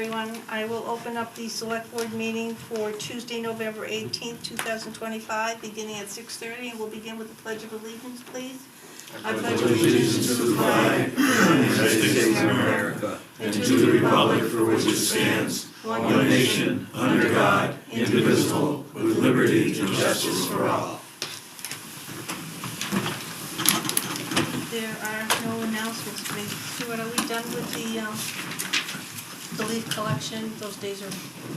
everyone. I will open up the select board meeting for Tuesday, November 18th, 2025, beginning at 6:30, and we'll begin with the Pledge of Allegiance, please. I pledge allegiance to the flag of the United States of America and to the republic for which it stands, one nation, under God, indivisible, with liberty and justice for all. There are no announcements to make. Stuart, are we done with the leaf collection? Those days are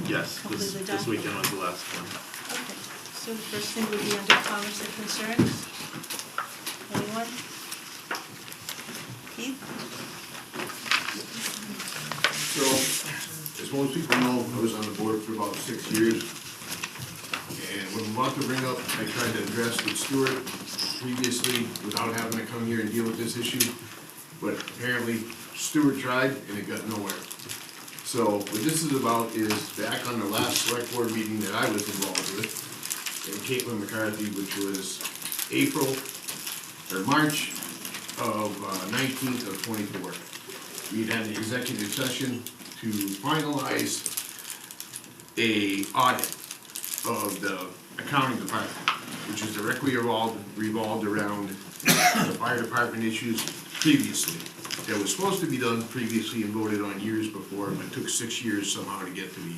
Yes, completely done? this weekend was the last one. Okay, so the first thing would be under comments and concerns. Anyone? Keith? So, as most people know, I was on the board for about 6 years. And what I'm about to bring up, I tried to address with Stuart previously without having to come here and deal with this issue. But apparently Stuart tried and it got nowhere. So what this is about is back on the last select board meeting that I was involved with, and Caitlin McCarthy, which was March of 19th of 24. We'd had an executive session to finalize a audit of the accounting department, which is directly revolved around the fire department issues previously. That was supposed to be done previously and voted on years before, but it took 6 years somehow to get to be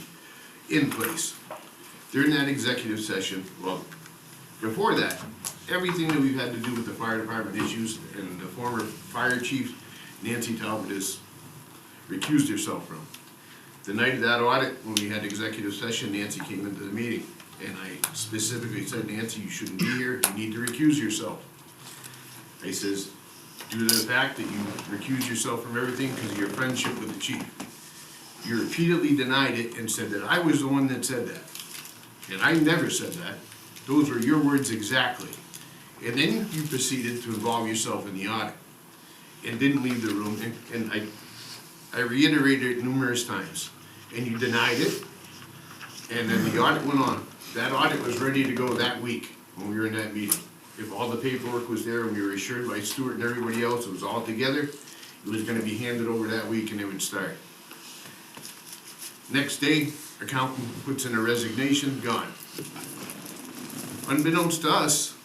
in place. During that executive session, well, before that, everything that we've had to do with the fire department issues and the former fire chief, Nancy Talbot, has recused herself from. The night of that audit, when we had executive session, Nancy came into the meeting, and I specifically said, Nancy, you shouldn't be here, you need to recuse yourself. I says, due to the fact that you recuse yourself from everything because of your friendship with the chief. You repeatedly denied it and said that I was the one that said that. And I never said that. Those were your words exactly. And then you proceeded to involve yourself in the audit and didn't leave the room, and I reiterated it numerous times. And you denied it, and then the audit went on. That audit was ready to go that week when we were in that meeting. If all the paperwork was there and we were assured by Stuart and everybody else it was all together, it was gonna be handed over that week and it would start. Next day, accountant puts in a resignation, gone. Unbeknownst to us,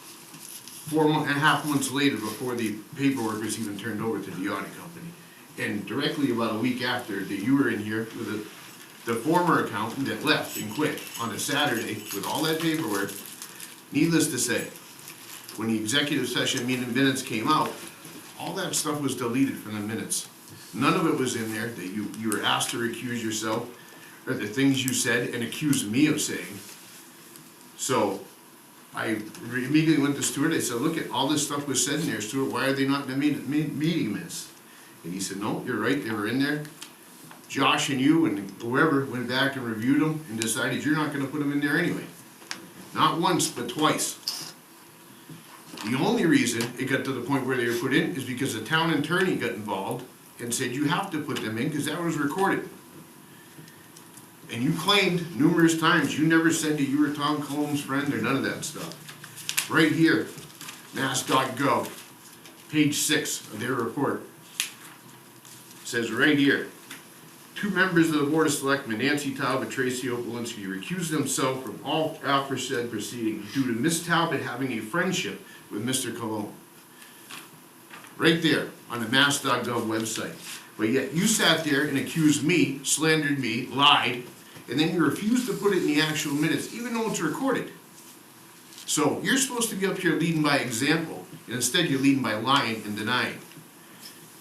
4.5 months later, before the paperwork was even turned over to the audit company, and directly about a week after that you were in here with the former accountant that left and quit on a Saturday with all that paperwork, needless to say, when the executive session meeting minutes came out, all that stuff was deleted from the minutes. None of it was in there that you were asked to recuse yourself, or the things you said and accused me of saying. So I immediately went to Stuart, I said, look, at all this stuff was said in there, Stuart, why are they not in the meeting minutes? And he said, no, you're right, they were in there. Josh and you and whoever went back and reviewed them and decided you're not gonna put them in there anyway. Not once, but twice. The only reason it got to the point where they were put in is because the town attorney got involved and said you have to put them in because that was recorded. And you claimed numerous times, you never said that you were Tom Combs' friend or none of that stuff. Right here, mass.gov, page 6 of their report, says right here, 2 members of the Board of Selectmen, Nancy Talbot, Tracy Opolinski, recused themselves from all aforesaid proceeding due to Miss Talbot having a friendship with Mr. Cologne. Right there on the mass.gov website. But yet you sat there and accused me, slandered me, lied, and then you refused to put it in the actual minutes, even though it's recorded. So you're supposed to be up here leading by example, and instead you're leading by lying and denying.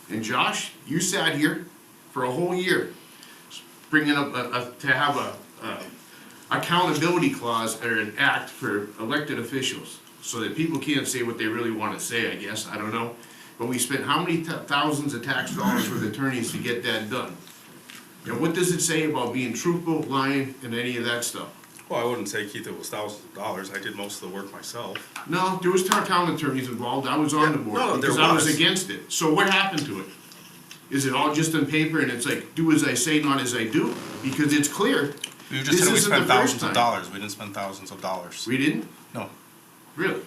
And Josh, you sat here for a whole year, bringing up to have a accountability clause or an act for elected officials, so that people can't say what they really want to say, I guess, I don't know. But we spent how many thousands of tax dollars with attorneys to get that done? And what does it say about being truthful, lying, and any of that stuff? Well, I wouldn't say, Keith, it was thousands of dollars. I did most of the work myself. No, there was town attorneys involved, I was on the board, no, there because I was was. against it. So what happened to it? Is it all just on paper and it's like, do as I say, not as I do? Because it's clear. You This just said we isn't spent the first thousands time. of dollars. We didn't spend thousands of dollars. We didn't? No. Really?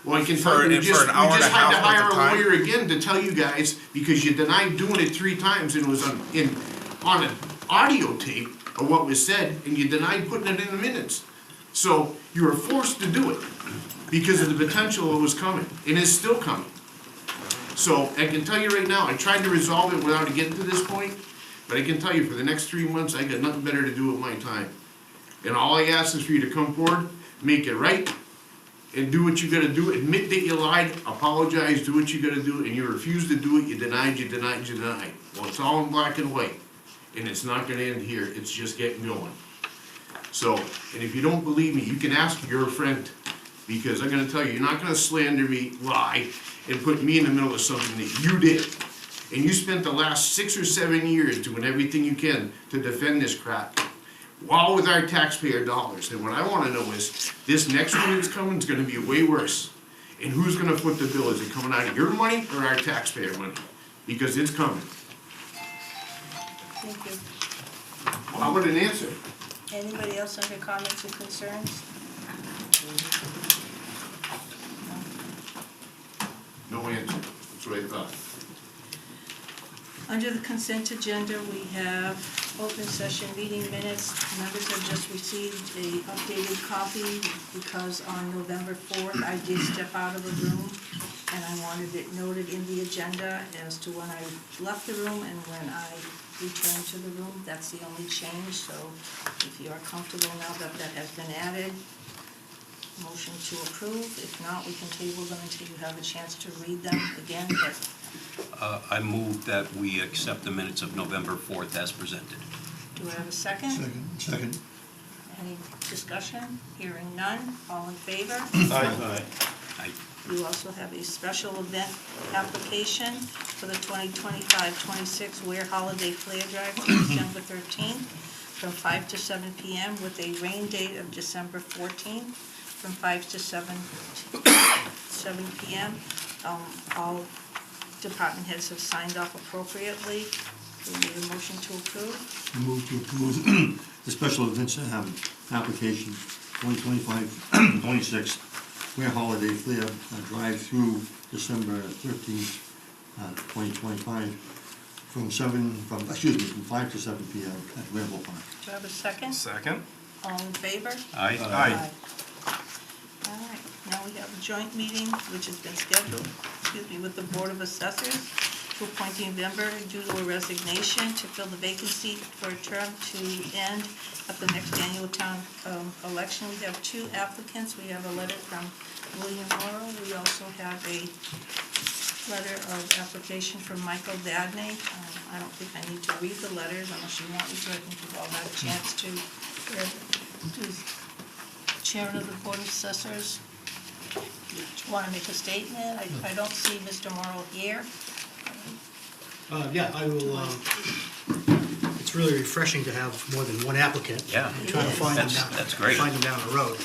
Well, I can For tell you, an we just hour and a had to half worth hire of a time? lawyer again to tell you guys, because you denied doing it 3 times and it was on audio tape of what was said, and you denied putting it in the minutes. So you were forced to do it because of the potential that was coming, and is still coming. So I can tell you right now, I tried to resolve it without getting to this point, but I can tell you for the next 3 months, I got nothing better to do with my time. And all I ask is for you to come forward, make it right, and do what you gotta do, admit that you lied, apologize, do what you gotta do, and you refuse to do it, you denied. Well, it's all in black and white, and it's not gonna end here, it's just getting going. So, and if you don't believe me, you can ask your friend, because I'm gonna tell you, you're not gonna slander me, lie, and put me in the middle of something that you did. And you spent the last 6 or 7 years doing everything you can to defend this crap, all with our taxpayer dollars. And what I wanna know is, this next one that's coming is gonna be way worse. And who's gonna foot the bill? Is it coming out of your money or our taxpayer money? Because it's coming. Thank you. How about an answer? Anybody else under comments or concerns? No answer. That's what I thought. Under the consent agenda, we have open session meeting minutes. Members have just received a updated copy because on November 4th, I did step out of the room and I wanted it noted in the agenda as to when I left the room and when I returned to the room. That's the only change, so if you are comfortable now that that has been added, motion to approve. If not, we can table them until you have a chance to read them again, but I move that we accept the minutes of November 4th as presented. do I have a second? Second. Any discussion? Hearing none, all in favor? Aye. You also have a special event application for the 2025-26 Ware Holiday Flare Drive to December 13th from 5 to 7 p.m. with a rain date of December 14th from 5 to 7 p.m. All department heads have signed off appropriately. We need a motion to approve. Move to approve the special events application 2025-26 Ware Holiday Flare Drive through December 13th, 2025 from 5 to 7 p.m. at Ramble Park. Do I have a second? Second? All in favor? Aye. Aye. All right, now we have a joint meeting which has been scheduled, with the Board of Assessors to appoint a member due to a resignation to fill the vacancy for a term to end at the next annual town election. We have 2 applicants. We have a letter from William Morrow. We also have a letter of application from Michael Dadney. I don't think I need to read the letters unless you want me to. I think we've all had a chance to read. Chairman of the Board of Assessors, want to make a statement? I don't see Mr. Morrow here. Yeah, I will, it's really refreshing to have more than one applicant. Yeah. And trying to find them down. That's great. Find them down the road.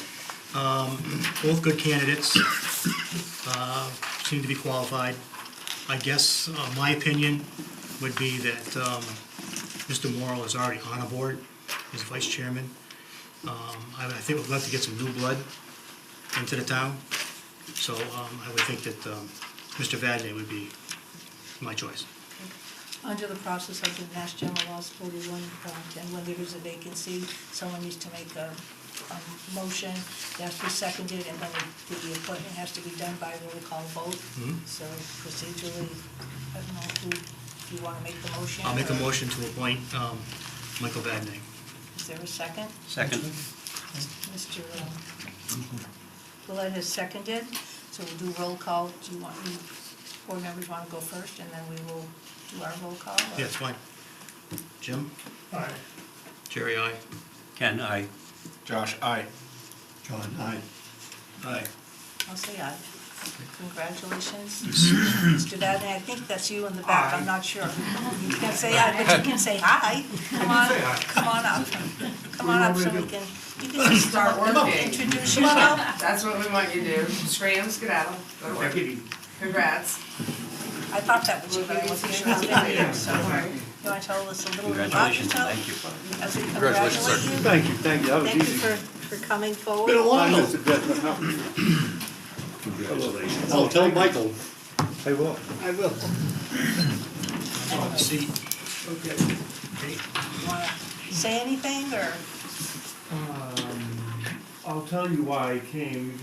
Both good candidates, seem to be qualified. I guess, my opinion would be that, Mr. Morrow is already on a board as vice chairman. I think we'd like to get some new blood into the town. So, I would think that, Mr. Vadney would be my choice. Under the process of the Mass General Laws 41:10, when there is a vacancy, someone needs to make a motion, it has to be seconded, and then the appointment has to be done by a roll call vote. So procedurally, I don't know who, if you want to make the motion. I'll make a or- motion to appoint, Michael Vadney. Is there a second? Second? Mr. Willett has seconded, so we'll do roll call. Do you board members want to go first, and then we will do our roll call? or- Yeah, it's fine. Jim? Aye. Jerry, aye. Ken, aye. Josh, aye. John, aye. Aye. I'll say aye. Congratulations. Mr. Vadney, I think that's you in the back, I'm not sure. You can say aye, but you can say hi. Come on, come on up. Come on up so we can, you can just Start working. introduce yourself. That's what we want you to do. Scram, skedaddle, go to work. Congrats. I thought that was you, but I wasn't sure how that is, so. You want to tell us a little bit about Congratulations, yourself? thank you. As we congratulate you. Thank you, that was Thank you easy. for coming forward. Been a while. I'll tell Michael. I will. Have a seat. Okay. Okay, wanna say anything, or? I'll tell you why I came,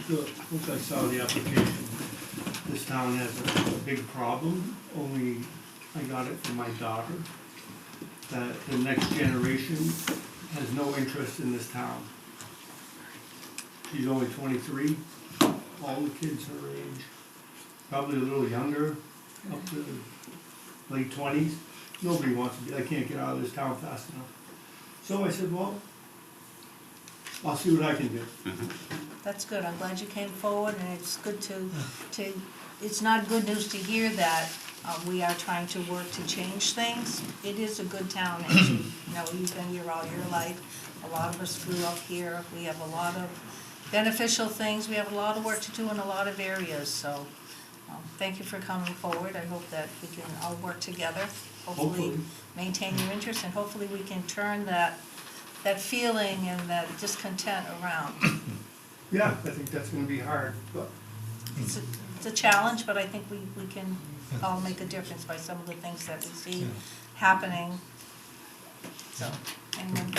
once I saw the application, this town has a big problem, only I got it from my daughter, that the next generation has no interest in this town. She's only 23, all the kids her age, probably a little younger, up to late 20s, nobody wants to be, I can't get out of this town fast enough. So I said, well, I'll see what I can do. That's good, I'm glad you came forward, and it's good it's not good news to hear that we are trying to work to change things. It is a good town, and you know, you've been here all your life. A lot of us grew up here, we have a lot of beneficial things, we have a lot of work to do in a lot of areas, so thank you for coming forward. I hope that we can all work together, hopefully maintain your interest, and hopefully we can turn that feeling and that discontent around. Yeah, I think that's gonna be hard, but It's a challenge, but I think we can all make a difference by some of the things that we see happening. So, anyone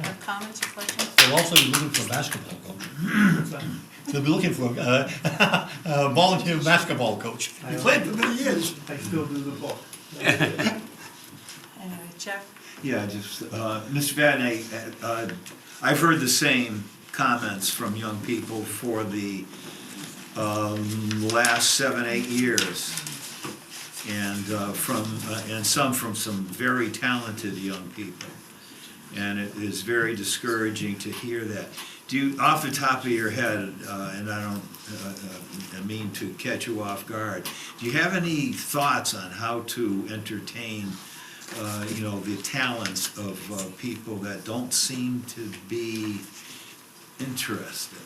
have comments or questions? They'll also be looking for a basketball coach. They'll be looking for a volunteer basketball coach. He played for many years. I still do the book. Anyway, Jeff? Yeah, just, Mr. Vadney, I've heard the same comments from young people for the last 7, 8 years. And and some from some very talented young people. And it is very discouraging to hear that. Do you, off the top of your head, and I don't mean to catch you off guard, do you have any thoughts on how to entertain the talents of people that don't seem to be interested?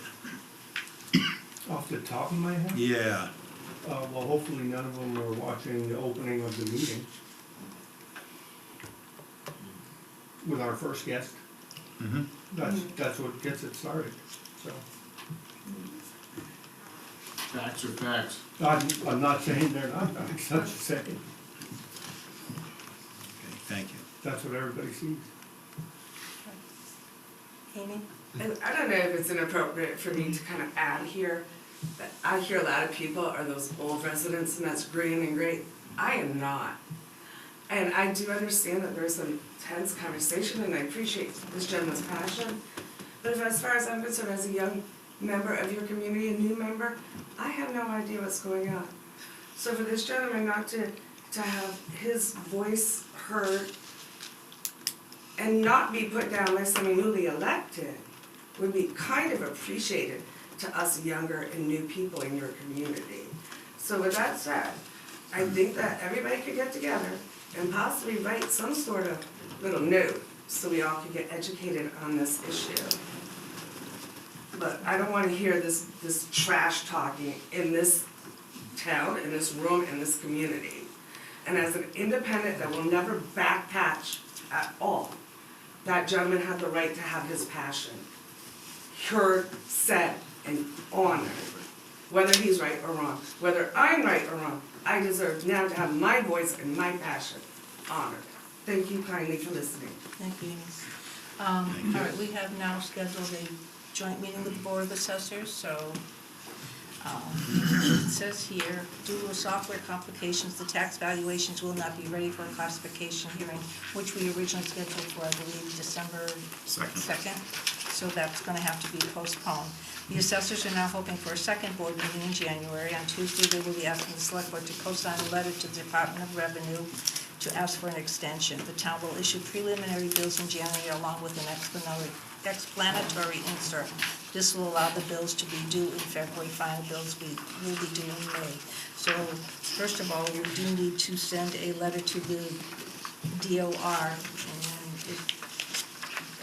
Off the top of my head? Yeah. Well, hopefully none of them are watching the opening of the meeting with our first guest. Mm-hmm. That's what gets it started, so. Facts are facts. I'm not saying they're not, I'm just saying, Okay, thank you. that's what everybody sees. Amy? And I don't know if it's inappropriate for me to kind of add here, but I hear a lot of people are those old residents, and that's green and great. I am not. And I do understand that there's some tense conversation, and I appreciate this gentleman's passion. But as far as I'm concerned, as a young member of your community, a new member, I have no idea what's going on. So for this gentleman not to have his voice heard and not be put down by someone newly elected would be kind of appreciated to us younger and new people in your community. So with that said, I think that everybody could get together and possibly write some sort of little note so we all could get educated on this issue. But I don't want to hear this trash talking in this town, in this room, in this community. And as an independent that will never backpatch at all, that gentleman had the right to have his passion heard, said, and honored. Whether he's right or wrong, whether I'm right or wrong, I deserve now to have my voice and my passion honored. Thank you kindly for listening. Thank you, Amy. All right, we have now scheduled a joint meeting with the Board of Assessors, so it says here, due to software complications, the tax valuations will not be ready for a classification hearing, which we originally scheduled for, I believe, December 2nd. So that's gonna have to be postponed. The assessors are now hoping for a second board meeting in January. On Tuesday, they will be asking the select board to co-sign a letter to the Department of Revenue to ask for an extension. The town will issue preliminary bills in January along with an explanatory insert. This will allow the bills to be due in February. Final bills will be due in May. So first of all, we do need to send a letter to the DOR,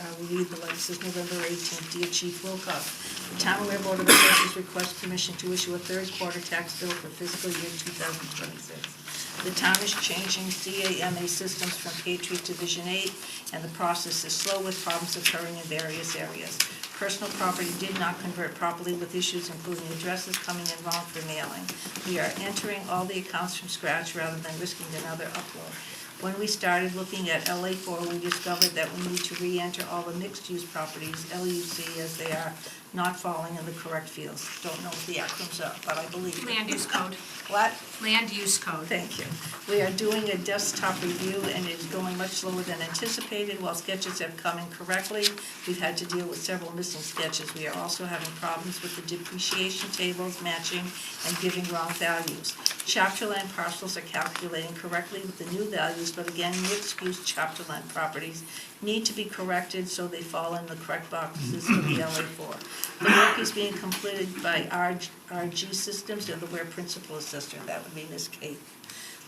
and we read the letter. It says November 18th, Dear Chief Wilcox, the Town Aware Board of Assessors requests permission to issue a third quarter tax bill for fiscal year 2026. The town is changing CAMA systems from Patriot to Vision 8, and the process is slow with problems occurring in various areas. Personal property did not convert properly with issues including addresses coming in wrong for mailing. We are entering all the accounts from scratch rather than risking another upload. When we started looking at LA4, we discovered that we need to re-enter all the mixed-use properties, LUC, as they are not falling in the correct fields. Don't know what the acronyms are, but I believe it. Land use code. What? Land use code. Thank you. We are doing a desktop review, and it is going much slower than anticipated. While sketches have come in correctly, we've had to deal with several missing sketches. We are also having problems with the depreciation tables matching and giving wrong values. Chapter land parcels are calculating correctly with the new values, but again, mixed-use chapter land properties need to be corrected so they fall in the correct boxes for the LA4. The work is being completed by RG Systems, they're the Ware Principal Assessor, that would be Ms. Kate,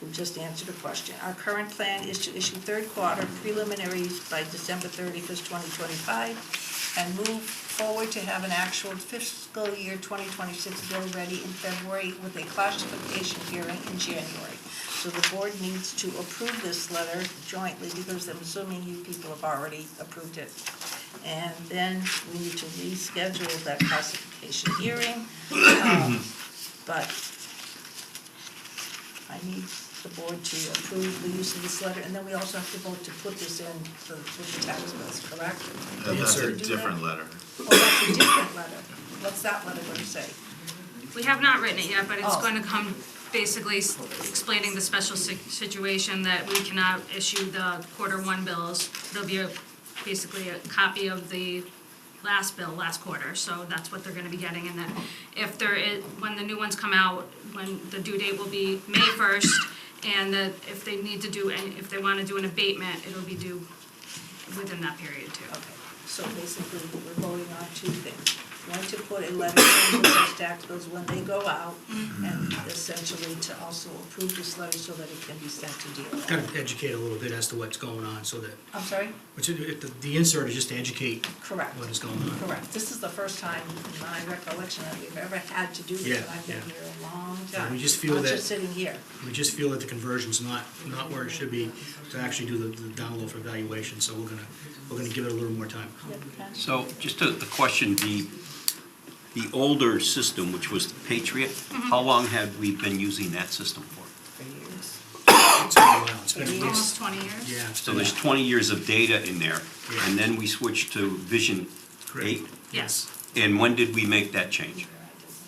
who just answered a question. Our current plan is to issue third quarter preliminaries by December 31st, 2025, and move forward to have an actual fiscal year 2026 bill ready in February with a classification hearing in January. So the board needs to approve this letter jointly, because I'm assuming you people have already approved it. And then we need to reschedule that classification hearing. But I need the board to approve the use of this letter, and then we also have to vote to put this in with the tax bills, correct? That's a Do that? different letter. Oh, that's a different letter. What's that letter going to say? We have not written it yet, but it's Oh. going to come basically explaining the special situation that we cannot issue the quarter one bills. There'll be basically a copy of the last bill, last quarter, so that's what they're gonna be getting. And then if there is, when the new ones come out, when the due date will be May 1st, and that if they need to do, if they wanna do an abatement, it'll be due within that period too. Okay, so basically, we're voting on two things. One, to put a letter in those tax bills when they go out, and essentially to also approve this letter so that it can be sent to DOR. Kind of educate a little bit as to what's going on, so that, I'm sorry? the insert is just to educate Correct. what is going on. Correct. This is the first time in my recollection that we've ever had to do this, Yeah, and I've been yeah. here a long So time. we just feel Not that- just sitting here. We just feel that the conversion's not where it should be to actually do the download for evaluation, so we're gonna give it a little more time. So just a question, the older system, which was the Patriot, how long have we been using that system for? For years. It's been a while. It's been at least, Almost 20 years. yeah. it's So been- there's 20 years of data in there, Yeah. and then we switched to Vision 8? Yes, And when did we make that change?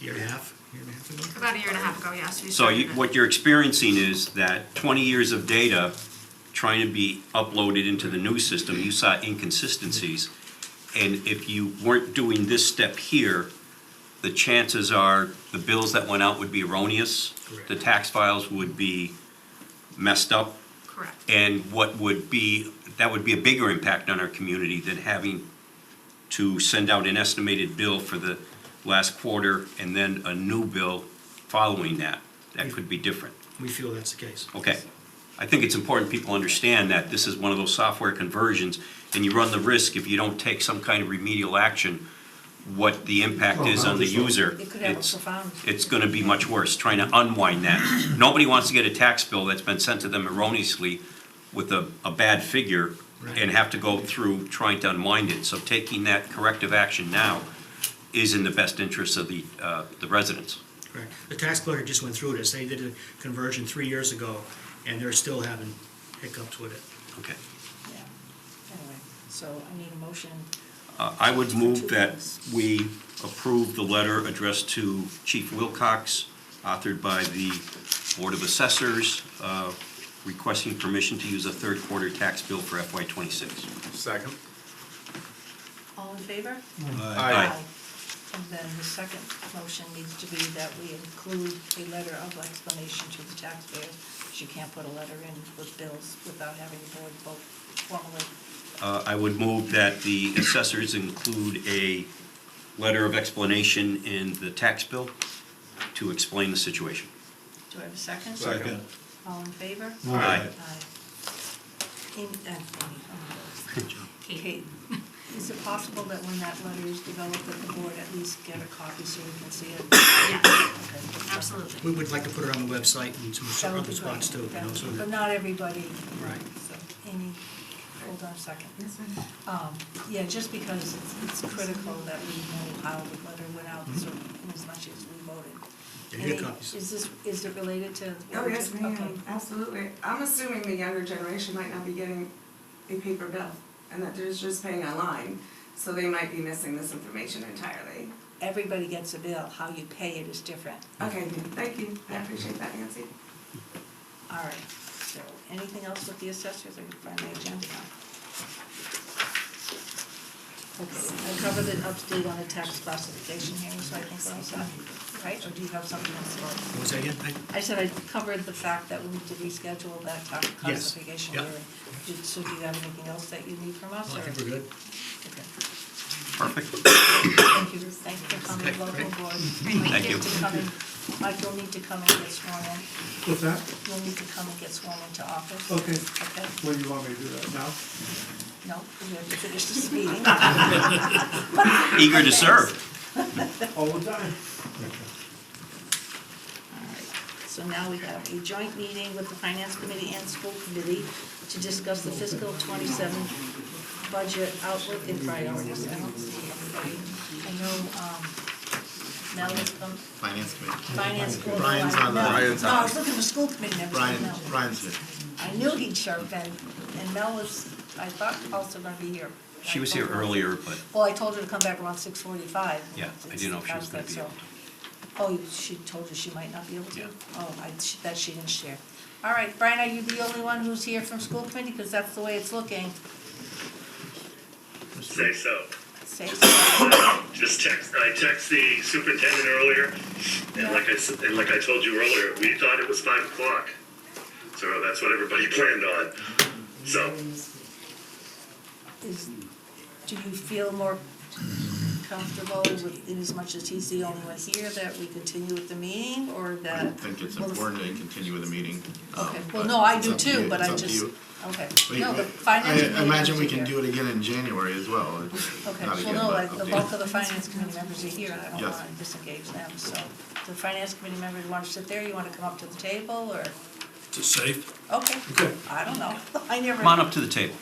Year and a half ago. about a year and a half ago, yes. we So started it. what you're experiencing is that 20 years of data trying to be uploaded into the new system, you saw inconsistencies. And if you weren't doing this step here, the chances are the bills that went out would be erroneous. Correct. The tax files would be messed up. Correct. And that would be a bigger impact on our community than having to send out an estimated bill for the last quarter and then a new bill following that. That could be different. We feel that's the case. Okay. I think it's important people understand that this is one of those software conversions, and you run the risk if you don't take some kind of remedial action, what the impact is on the user. It could have a It's- profound. It's gonna be much worse, trying to unwind that. Nobody wants to get a tax bill that's been sent to them erroneously with a bad figure and have to go through trying to unwind it. So taking that corrective action now is in the best interest of the residents. Correct. The tax collector just went through this. They did a conversion 3 years ago, and they're still having hiccups with it. Okay. Yeah. Anyway, so I need a motion. I would move that we approve the letter addressed to Chief Wilcox, authored by the Board of Assessors, requesting permission to use a third quarter tax bill for FY '26. Second. All in favor? Aye. And then the second motion needs to be that we include a letter of explanation to the taxpayers. You can't put a letter in with bills without having the board vote formally. I would move that the assessors include a letter of explanation in the tax bill to explain the situation. Do I have a second? Second. All in favor? Aye. Amy, Kate, is it possible that when that letter is developed, that the board at least get a copy so we can see it? Yes, Okay. absolutely. We would like to put it on the website and some That would be response too, great. you know, so But that, not everybody. Right. So, Amy, hold on a second. Yeah, just because it's critical that we know how the letter went out, so in as much as we voted. Yeah, you get copies. Is it related to? Oh, yes, Okay. ma'am, absolutely. I'm assuming the younger generation might not be getting a paper bill, and that they're just paying online, so they might be missing this information entirely. Everybody gets a bill, how you pay it is different. Okay, thank you, I appreciate that, Nancy. All right, so anything else with the assessors, I can find the agenda now. Okay, I covered an update on the tax classification hearing, so I think we're all set, right? Or do you have something else? What was that again? I said I covered the fact that we need to reschedule that tax Yes, classification yeah. hearing. So do you have anything else that you need from us? I or- think we're good. Okay. Perfect. Thank you for coming, Okay, welcome great. aboard. Thank you. Mike, you'll need to come and get sworn in. What's that? You'll need to come and get sworn into office. Okay, Okay? when do you want me to do that, now? No, we have to finish this meeting. Eager to serve. All the time. Alright, so now we have a joint meeting with the Finance Committee and School Committee to discuss the fiscal '27 budget outlook and priorities. I don't see anybody. I know, Mel has come, Finance committee. Finance. Brian's on the- No, Brian's no, on. I was looking for school committee members. Brian, No. Brian's here. I knew he'd show up, and Mel was, I thought, also gonna be here. She was I here told her- earlier, but Well, I told her to come back around 6:45. yeah, I didn't know if she was gonna be able to. Oh, she told you she might not be able to? Yeah. Oh, that she didn't share. All right, Brian, are you the only one who's here from school committee? Because that's the way it's looking. Say so. Say so. I text the superintendent earlier, and like I told you earlier, we thought it was 5 o'clock. So that's what everybody planned on. So, Do you feel more comfortable with, in as much as he's the only one here, that we continue with the meeting, or I that? think it's well, important to continue with the meeting. Okay, well, but no, I it's do up to too, you. but It's I up to just, you. okay. But No, the I finance committee. imagine we members are can here. do it again in January as well. Okay, Not well, again, no, but like, the update. bulk of the finance committee members are here, and I don't Yes. wanna disengage them, so. The finance committee members wanna sit there, you wanna come up to the table, or? Is it safe? Okay, Okay. I don't know, I never. Come on up to the table.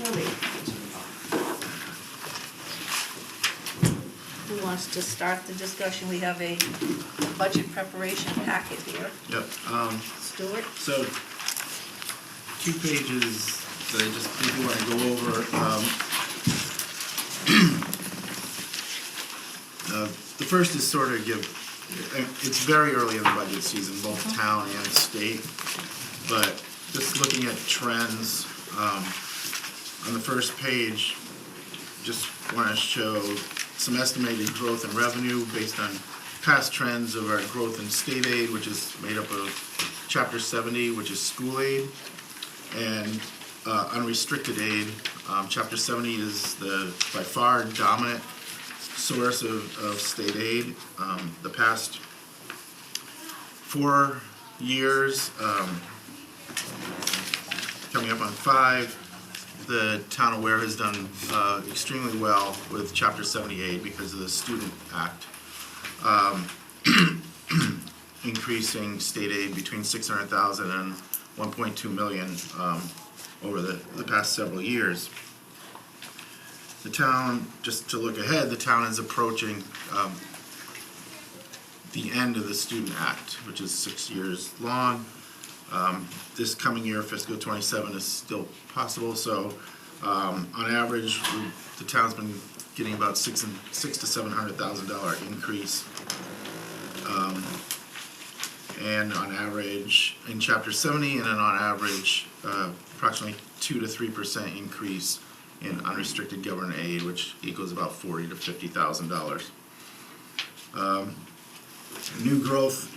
Really. Who wants to start the discussion? We have a budget preparation packet here. Yep, Stuart? so, 2 pages that I just briefly want to go over. The first is sort of it's very early in the budget season, both town and state, but just looking at trends, on the first page, just want to show some estimated growth in revenue based on past trends of our growth in state aid, which is made up of Chapter 70, which is school aid, and unrestricted aid. Chapter 70 is the by far dominant source of state aid. The past 4 years, coming up on 5, the town of Ware has done extremely well with Chapter 78 because of the Student Act, increasing state aid between $600,000 and $1.2 million over the past several years. The town, just to look ahead, the town is approaching the end of the Student Act, which is 6 years long. This coming year, fiscal '27, is still possible, so on average, the town's been getting about $600,000 to $700,000 increase. And on average, in Chapter 70, and then on average, approximately 2 to 3% increase in unrestricted government aid, which equals about $40,000 to $50,000. New growth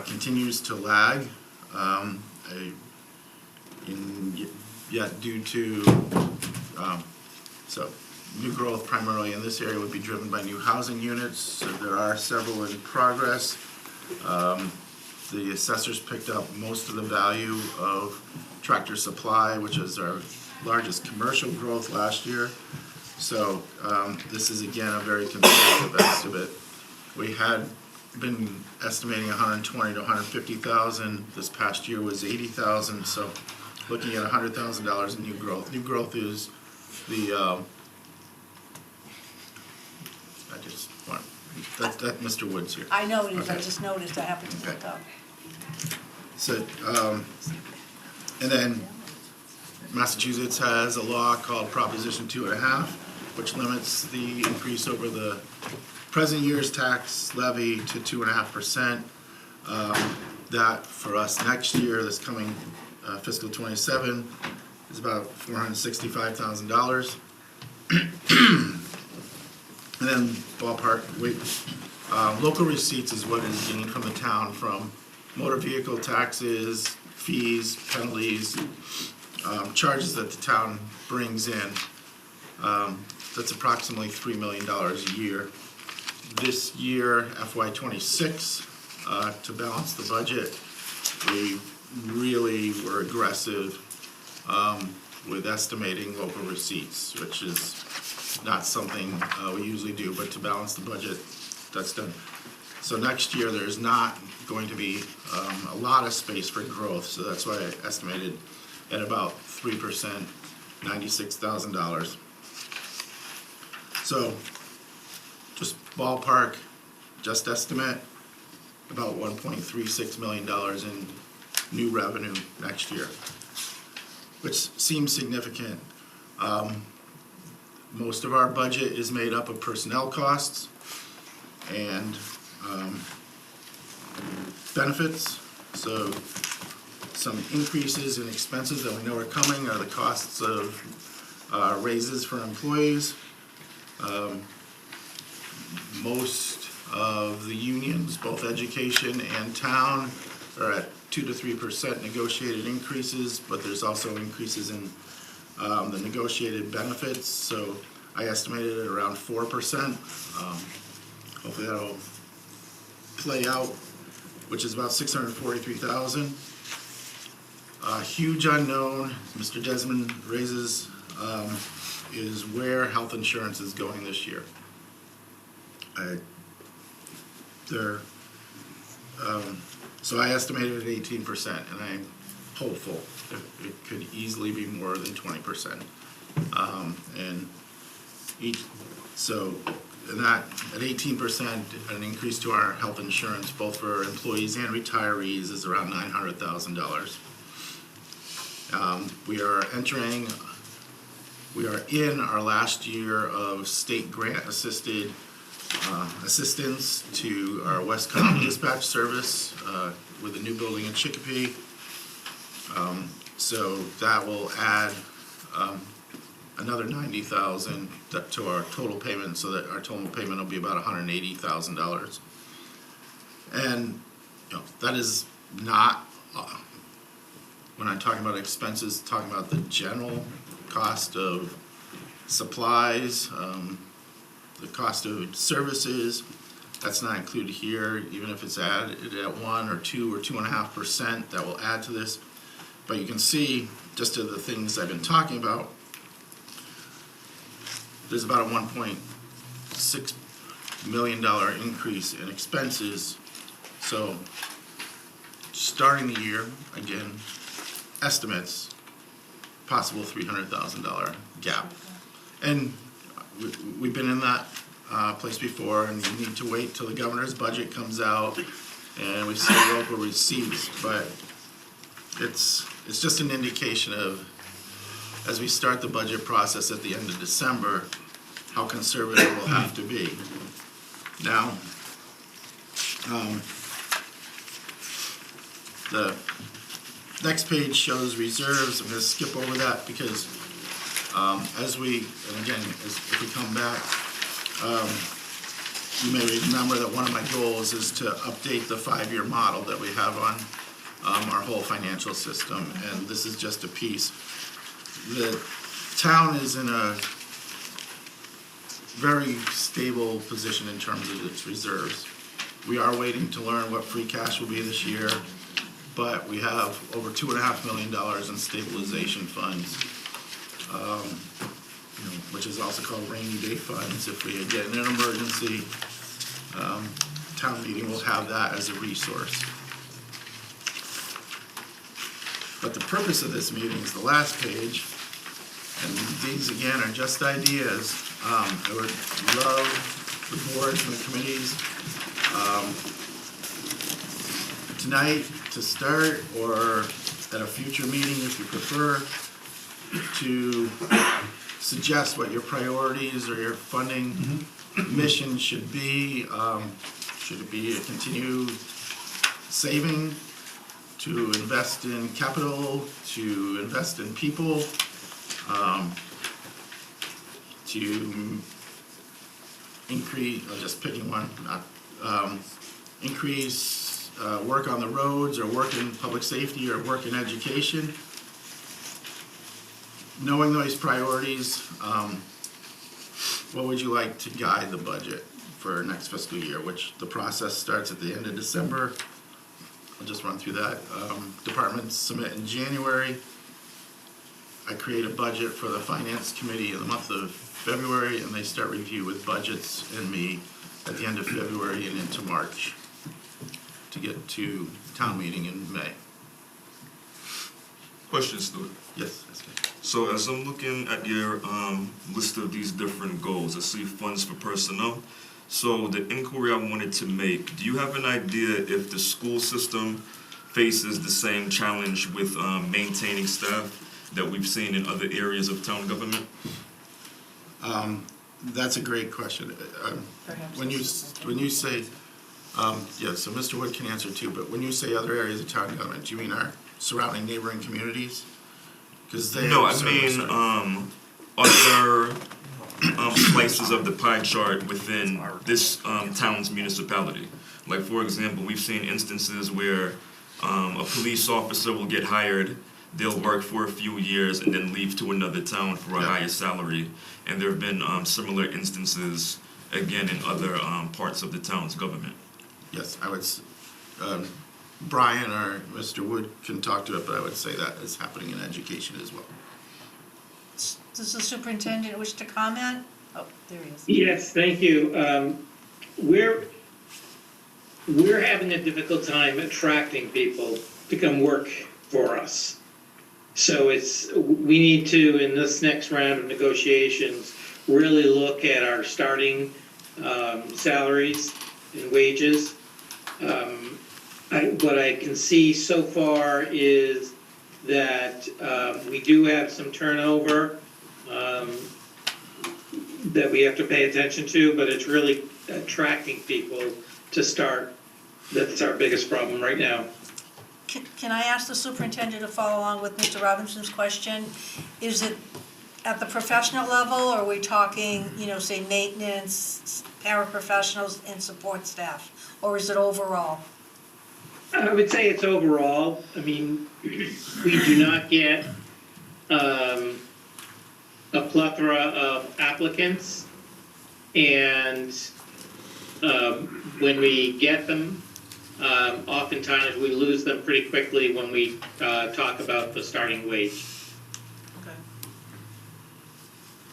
continues to lag, yet due to, so new growth primarily in this area would be driven by new housing units. So there are several in progress. The assessors picked up most of the value of Tractor Supply, which is our largest commercial growth last year. So this is again a very conservative estimate. We had been estimating 120 to 150,000. This past year was 80,000. So looking at $100,000 in new growth. New growth is the That Mr. Woods here. I know it is, I Okay. just noticed, I happened to look up. So, and then Massachusetts has a law called Proposition 2.5, which limits the increase over the present year's tax levy to 2.5%. That for us next year, this coming fiscal '27, is about $465,000. And then ballpark, local receipts is what is gained from the town from motor vehicle taxes, fees, penalties, charges that the town brings in. That's approximately $3 million a year. This year, FY '26, to balance the budget, we really were aggressive with estimating local receipts, which is not something we usually do, but to balance the budget, that's done. So next year, there's not going to be a lot of space for growth, so that's why I estimated at about 3%, $96,000. So, just ballpark, just estimate, about $1.36 million in new revenue next year, which seems significant. Most of our budget is made up of personnel costs and benefits. So some increases in expenses that we know are coming are the costs of raises for employees. Most of the unions, both education and town, are at 2 to 3% negotiated increases, but there's also increases in the negotiated benefits. So I estimated it around 4%. Hopefully that'll play out, which is about $643,000. Huge unknown, Mr. Desmond raises, is where health insurance is going this year. So I estimated at 18%, and I'm hopeful it could easily be more than 20%. And that at 18%, an increase to our health insurance, both for employees and retirees, is around $900,000. We are in our last year of state grant assistance to our Westcom dispatch service with a new building in Chicopee. So that will add another $90,000 to our total payment, so that our total payment will be about $180,000. And that is not, when I'm talking about expenses, talking about the general cost of supplies, the cost of services. That's not included here, even if it's added at 1 or 2 or 2.5%, that will add to this. But you can see, just to the things I've been talking about, there's about a $1.6 million increase in expenses. So, starting the year, again, estimates, possible $300,000 gap. And we've been in that place before, and you need to wait till the governor's budget comes out and we see local receipts, but it's just an indication of, as we start the budget process at the end of December, how conservative we'll have to be. Now, the next page shows reserves. I'm going to skip over that because if we come back, you may remember that one of my goals is to update the 5-year model that we have on our whole financial system, and this is just a piece. The town is in a very stable position in terms of its reserves. We are waiting to learn what free cash will be this year, but we have over $2.5 million in stabilization funds, which is also called rainy day funds. If we get in an emergency, town meeting will have that as a resource. But the purpose of this meeting is the last page, and these again are just ideas. I would love the boards and the committees Tonight to start, or at a future meeting if you prefer, to suggest what your priorities or your funding mission should be. Should it be a continued saving, to invest in capital, to invest in people, to increase, I'm just picking one, not, increase work on the roads, or work in public safety, or work in education. Knowing those priorities, what would you like to guide the budget for next fiscal year, which the process starts at the end of December? I'll just run through that. Departments submit in January. I create a budget for the finance committee in the month of February, and they start review with budgets and me at the end of February and into March to get to town meeting in May. Question, Stuart. Yes, that's good. So as I'm looking at your list of these different goals, I see funds for personnel. So the inquiry I wanted to make, do you have an idea if the school system faces the same challenge with maintaining staff that we've seen in other areas of town government? That's a great question. When you say, yeah, so Mr. Wood can answer too, but when you say other areas of town government, do you mean our surrounding neighboring communities? Because they No, I mean other places of the pie chart within this town's municipality. Like, for example, we've seen instances where a police officer will get hired, they'll work for a few years and then leave to another town for a higher salary. And there have been similar instances, again, in other parts of the town's government. Yes, I would, Brian or Mr. Wood can talk to it, but I would say that is happening in education as well. Does the superintendent wish to comment? Oh, there he is. Yes, thank you. We're having a difficult time attracting people to come work for us. So we need to, in this next round of negotiations, really look at our starting salaries and wages. What I can see so far is that we do have some turnover that we have to pay attention to, but it's really attracting people to start. That's our biggest problem right now. Can I ask the superintendent to follow along with Mr. Robinson's question? Is it at the professional level, or are we talking, say, maintenance, paraprofessionals, and support staff? Or is it overall? I would say it's overall. I mean, we do not get a plethora of applicants, and when we get them, oftentimes we lose them pretty quickly when we talk about the starting wage. Okay.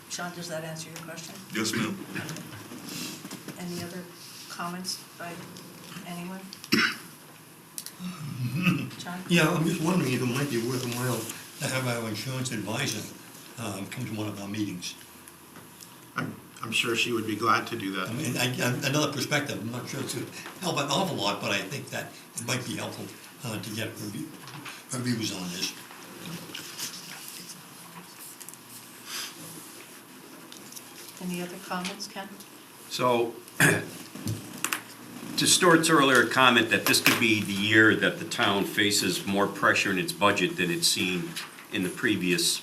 Sean, does that answer your question? Yes, ma'am. Any other comments by anyone? John? Yeah, I'm just wondering if it might be worthwhile to have our insurance advisor come to one of our meetings. I'm sure she would be glad to do that. I mean, another perspective, I'm not sure it's going to help an awful lot, but I think that it might be helpful to get her views on this. Any other comments, Ken? So, to Stuart's earlier comment that this could be the year that the town faces more pressure in its budget than it's seen in the previous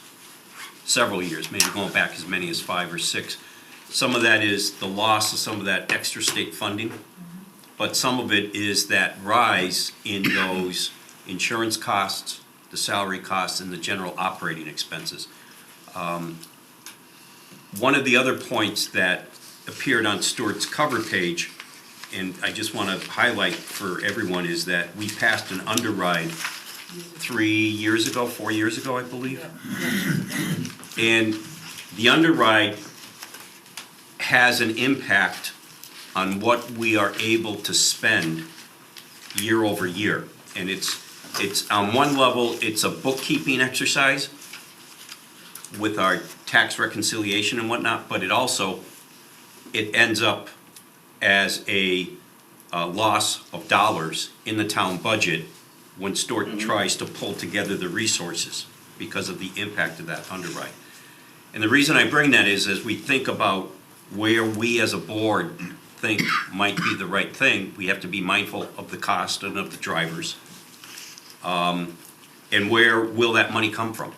several years, maybe going back as many as 5 or 6. Some of that is the loss of some of that extra state funding, but some of it is that rise in those insurance costs, the salary costs, and the general operating expenses. One of the other points that appeared on Stuart's cover page, and I just want to highlight for everyone, is that we passed an underride 4 years ago, I believe. And the underride has an impact on what we are able to spend year over year. And it's on one level, it's a bookkeeping exercise with our tax reconciliation and whatnot, but it ends up as a loss of dollars in the town budget when Stoughton tries to pull together the resources because of the impact of that underwrite. And the reason I bring that is, as we think about where we as a board think might be the right thing, we have to be mindful of the cost and of the drivers. And where will that money come from?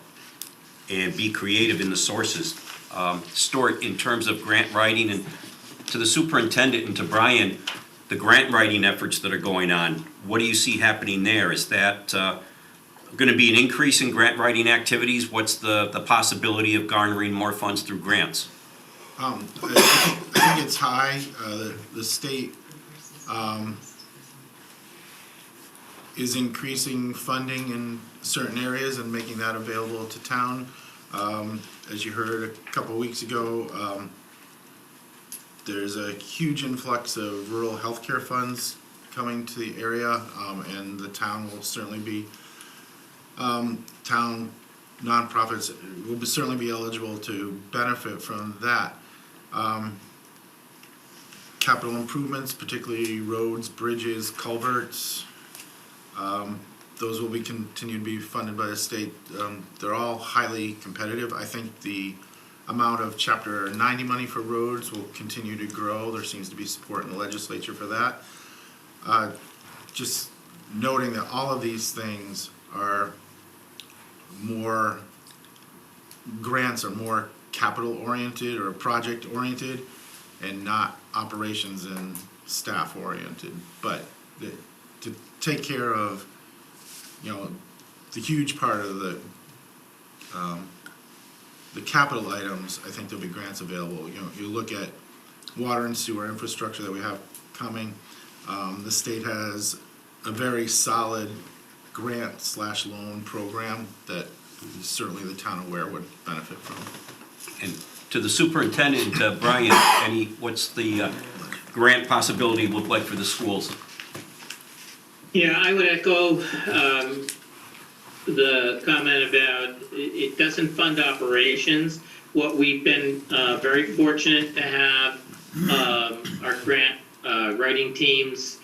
And be creative in the sources. Stuart, in terms of grant writing, and to the superintendent and to Brian, the grant writing efforts that are going on, what do you see happening there? Is that going to be an increase in grant writing activities? What's the possibility of garnering more funds through grants? I think it's high. The state is increasing funding in certain areas and making that available to town. As you heard a couple of weeks ago, there's a huge influx of rural healthcare funds coming to the area, and the town will certainly be, town nonprofits will certainly be eligible to benefit from that. Capital improvements, particularly roads, bridges, culverts, those will be continue to be funded by the state. They're all highly competitive. I think the amount of Chapter 90 money for roads will continue to grow. There seems to be support in the legislature for that. Just noting that all of these things are more, grants are more capital oriented or project oriented and not operations and staff oriented. But to take care of, you know, the huge part of the capital items, I think there'll be grants available. You know, you look at water and sewer infrastructure that we have coming. The state has a very solid grant/loan program that certainly the town of Ware would benefit from. And to the superintendent, Brian, what's the grant possibility look like for the schools? Yeah, I would echo the comment about it doesn't fund operations. What we've been very fortunate to have our grant writing teams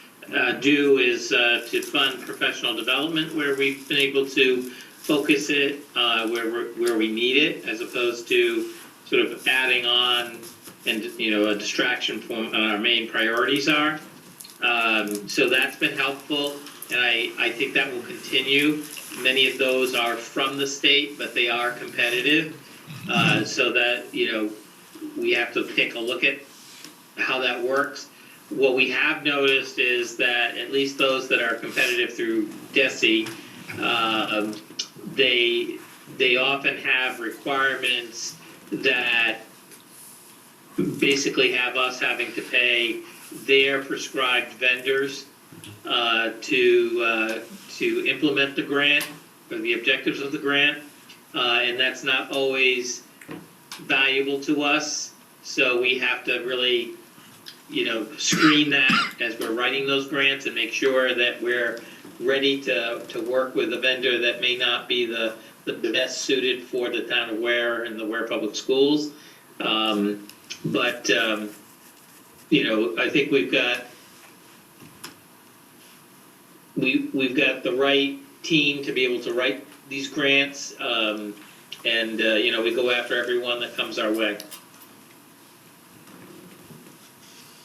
do is to fund professional development, where we've been able to focus it where we need it, as opposed to sort of adding on and, you know, a distraction from our main priorities are. So that's been helpful, and I think that will continue. Many of those are from the state, but they are competitive, so that, you know, we have to take a look at how that works. What we have noticed is that at least those that are competitive through DESE, they often have requirements that basically have us having to pay their prescribed vendors to implement the grant or the objectives of the grant, and that's not always valuable to us. So we have to really, you know, screen that as we're writing those grants and make sure that we're ready to work with a vendor that may not be the best suited for the town of Ware and the Ware Public Schools. But you know, I think we've got the right team to be able to write these grants, and you know, we go after everyone that comes our way.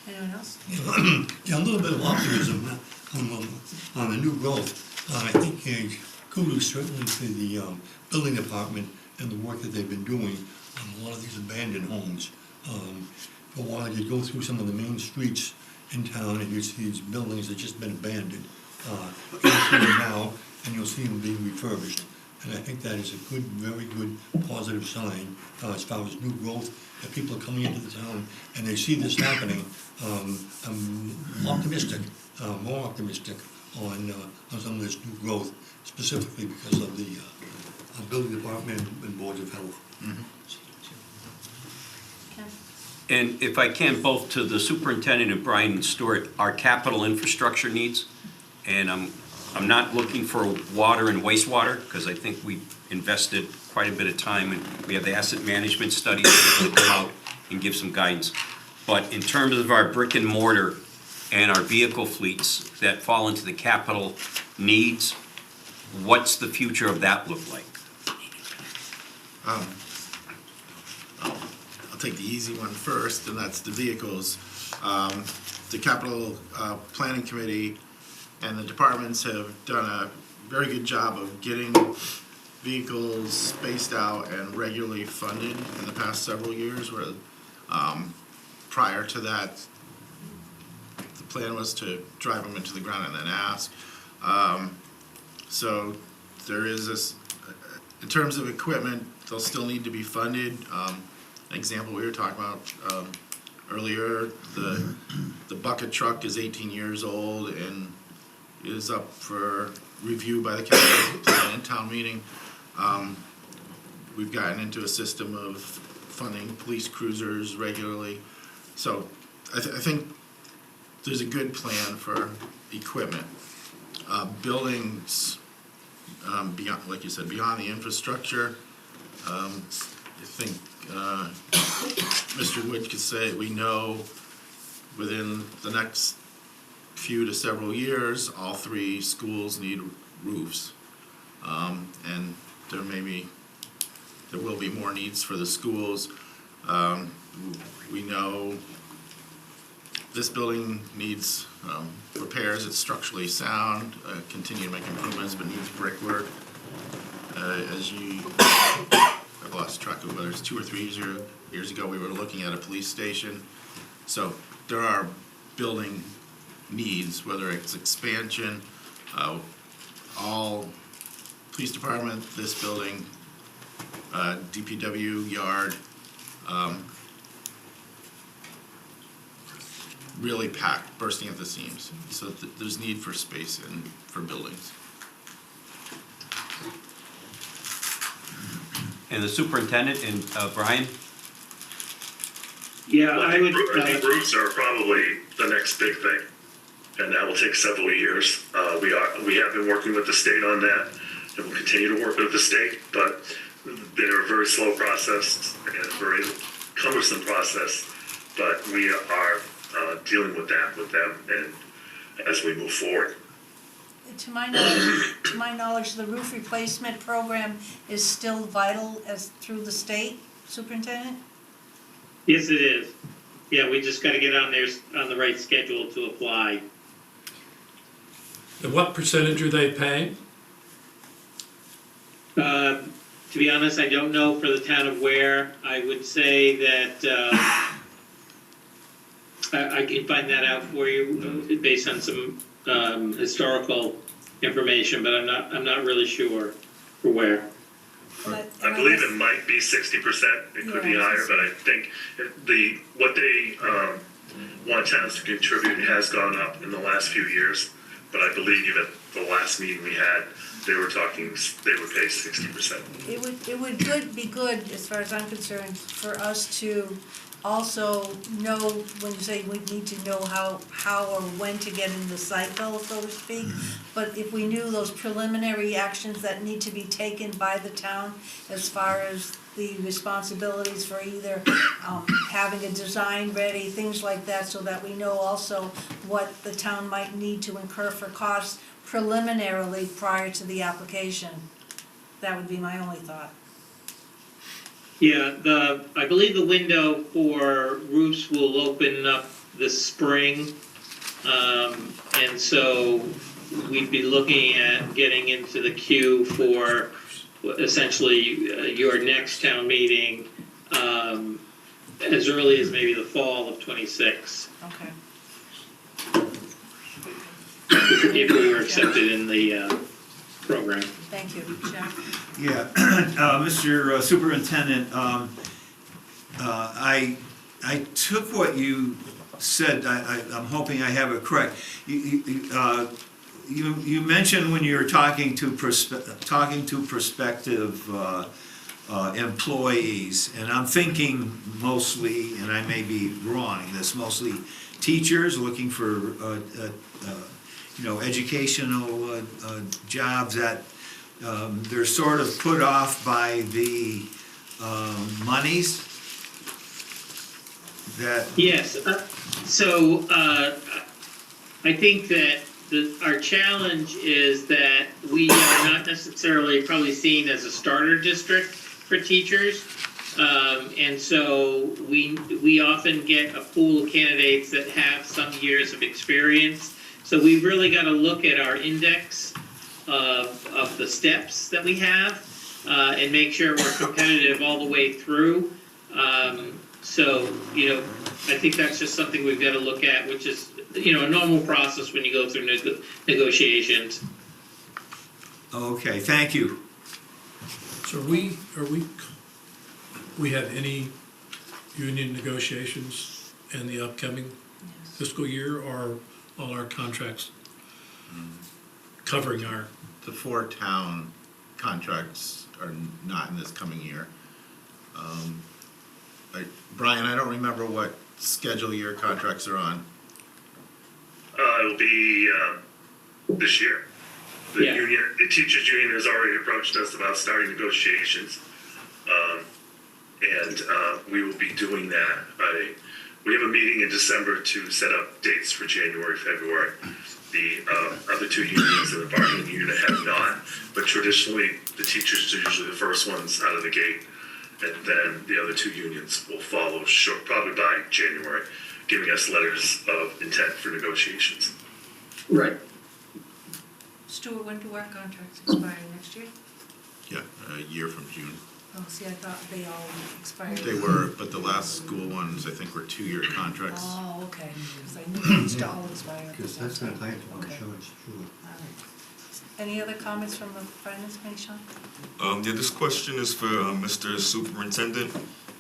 Anyone else? Yeah, a little bit of optimism on the new growth. I think kudos certainly to the building department and the work that they've been doing on a lot of these abandoned homes. For a while, you go through some of the main streets in town and you see these buildings that just been abandoned. You'll see them now, and you'll see them being refurbished. And I think that is a good, very good, positive sign as far as new growth, that people are coming into the town and they see this happening. I'm optimistic, more optimistic on some of this new growth, specifically because of the building department and boards of health. Mm-hmm. And if I can, both to the superintendent and Brian and Stuart, our capital infrastructure needs, and I'm not looking for water and wastewater, because I think we've invested quite a bit of time, and we have the asset management studies that are going to come out and give some guidance. But in terms of our brick and mortar and our vehicle fleets that fall into the capital needs, what's the future of that look like? I'll take the easy one first, and that's the vehicles. The capital planning committee and the departments have done a very good job of getting vehicles spaced out and regularly funded in the past several years, where prior to that, the plan was to drive them into the ground and then ask. So there is this, in terms of equipment, they'll still need to be funded. An example we were talking about earlier, the bucket truck is 18 years old and is up for review by the capital plan and town meeting. We've gotten into a system of funding police cruisers regularly. So I think there's a good plan for equipment. Buildings, beyond, like you said, beyond the infrastructure, I think Mr. Wood could say we know within the next few to several years, all 3 schools need roofs. And there will be more needs for the schools. We know this building needs repairs. It's structurally sound, continue to make improvements, but needs brickwork. I've lost track of whether it's 2 or 3 years ago, we were looking at a police station. So there are building needs, whether it's expansion, all police department, this building, DPW yard, really packed, bursting at the seams. So there's need for space and for buildings. And the superintendent and Brian? Yeah, Well, I would, I think roofs are probably the next big thing, and that will take several years. We have been working with the state on that, and we'll continue to work with the state, but they're a very slow process and a very cumbersome process, but we are dealing with that with them and as we move forward. To my knowledge, the roof replacement program is still vital as through the state, Superintendent? yes, it is. Yeah, we just gotta get on there, on the right schedule to apply. And what percentage are they paying? To be honest, I don't know for the town of Ware. I would say that, I can find that out for you based on some, historical information, but I'm not really sure for Ware. I believe it might be 60%, it could be Yeah, higher, but I think what they want towns to contribute has gone up in the last few years, but I believe even the last meeting we had, they were talking, they would pay 60%. It would be good, as far as I'm concerned, for us to also know, when you say we need to know how or when to get in the cycle, so to speak, but if we knew those preliminary actions that need to be taken by the town as far as the responsibilities for either having a design ready, things like that, so that we know also what the town might need to incur for costs preliminarily prior to the application. That would be my only thought. Yeah, I believe the window for roofs will open up this spring. And so we'd be looking at getting into the queue for essentially your next town meeting, as early as maybe the fall of '26. Okay. If we were accepted in the program. Thank you, Jeff. Yeah, Mr. Superintendent, I took what you said, I'm hoping I have it correct. You mentioned when you were talking to prospective employees, and I'm thinking mostly, and I may be wrong in this, mostly teachers looking for educational jobs that they're sort of put off by the monies that. Yes, so I think that our challenge is that we are not necessarily probably seen as a starter district for teachers. And so we often get a pool of candidates that have some years of experience. So we've really got to look at our index of the steps that we have and make sure we're competitive all the way through. So, you know, I think that's just something we've got to look at, which is, you know, a normal process when you go through negotiations. Okay, thank you. So we have any union negotiations in the upcoming fiscal year, or all our contracts covering our? The 4 town contracts are not in this coming year. Brian, I don't remember what schedule your contracts are on. It'll be this year. The Yeah. union, the teachers union has already approached us about starting negotiations. And we will be doing that. We have a meeting in December to set up dates for January, February. The other 2 unions and the bargaining unit have not, but traditionally, the teachers are usually the first ones out of the gate. And then the other 2 unions will follow short, probably by January, giving us letters of intent for negotiations. Right. Stuart, when do our contracts expire next year? Yeah, a year from June. Oh, see, I thought they all expired. They were, but the last school ones, I think, were 2-year contracts. Oh, okay, because I knew they used to all expire. at the Because same that's gonna time. take to Okay. insurance, sure. All right. Any other comments from the finance committee, Sean? Yeah, this question is for Mr. Superintendent,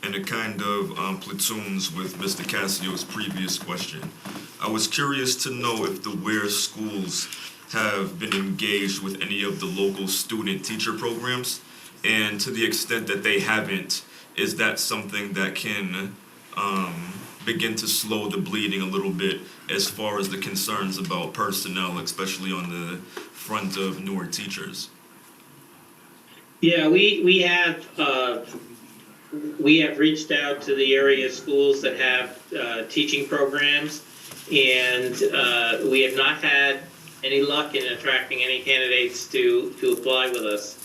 and it kind of platoons with Mr. Cassio's previous question. I was curious to know if the Ware schools have been engaged with any of the local student-teacher programs, and to the extent that they haven't, is that something that can begin to slow the bleeding a little bit as far as the concerns about personnel, especially on the front of newer teachers? Yeah, we have reached out to the area schools that have teaching programs, and we have not had any luck in attracting any candidates to apply with us.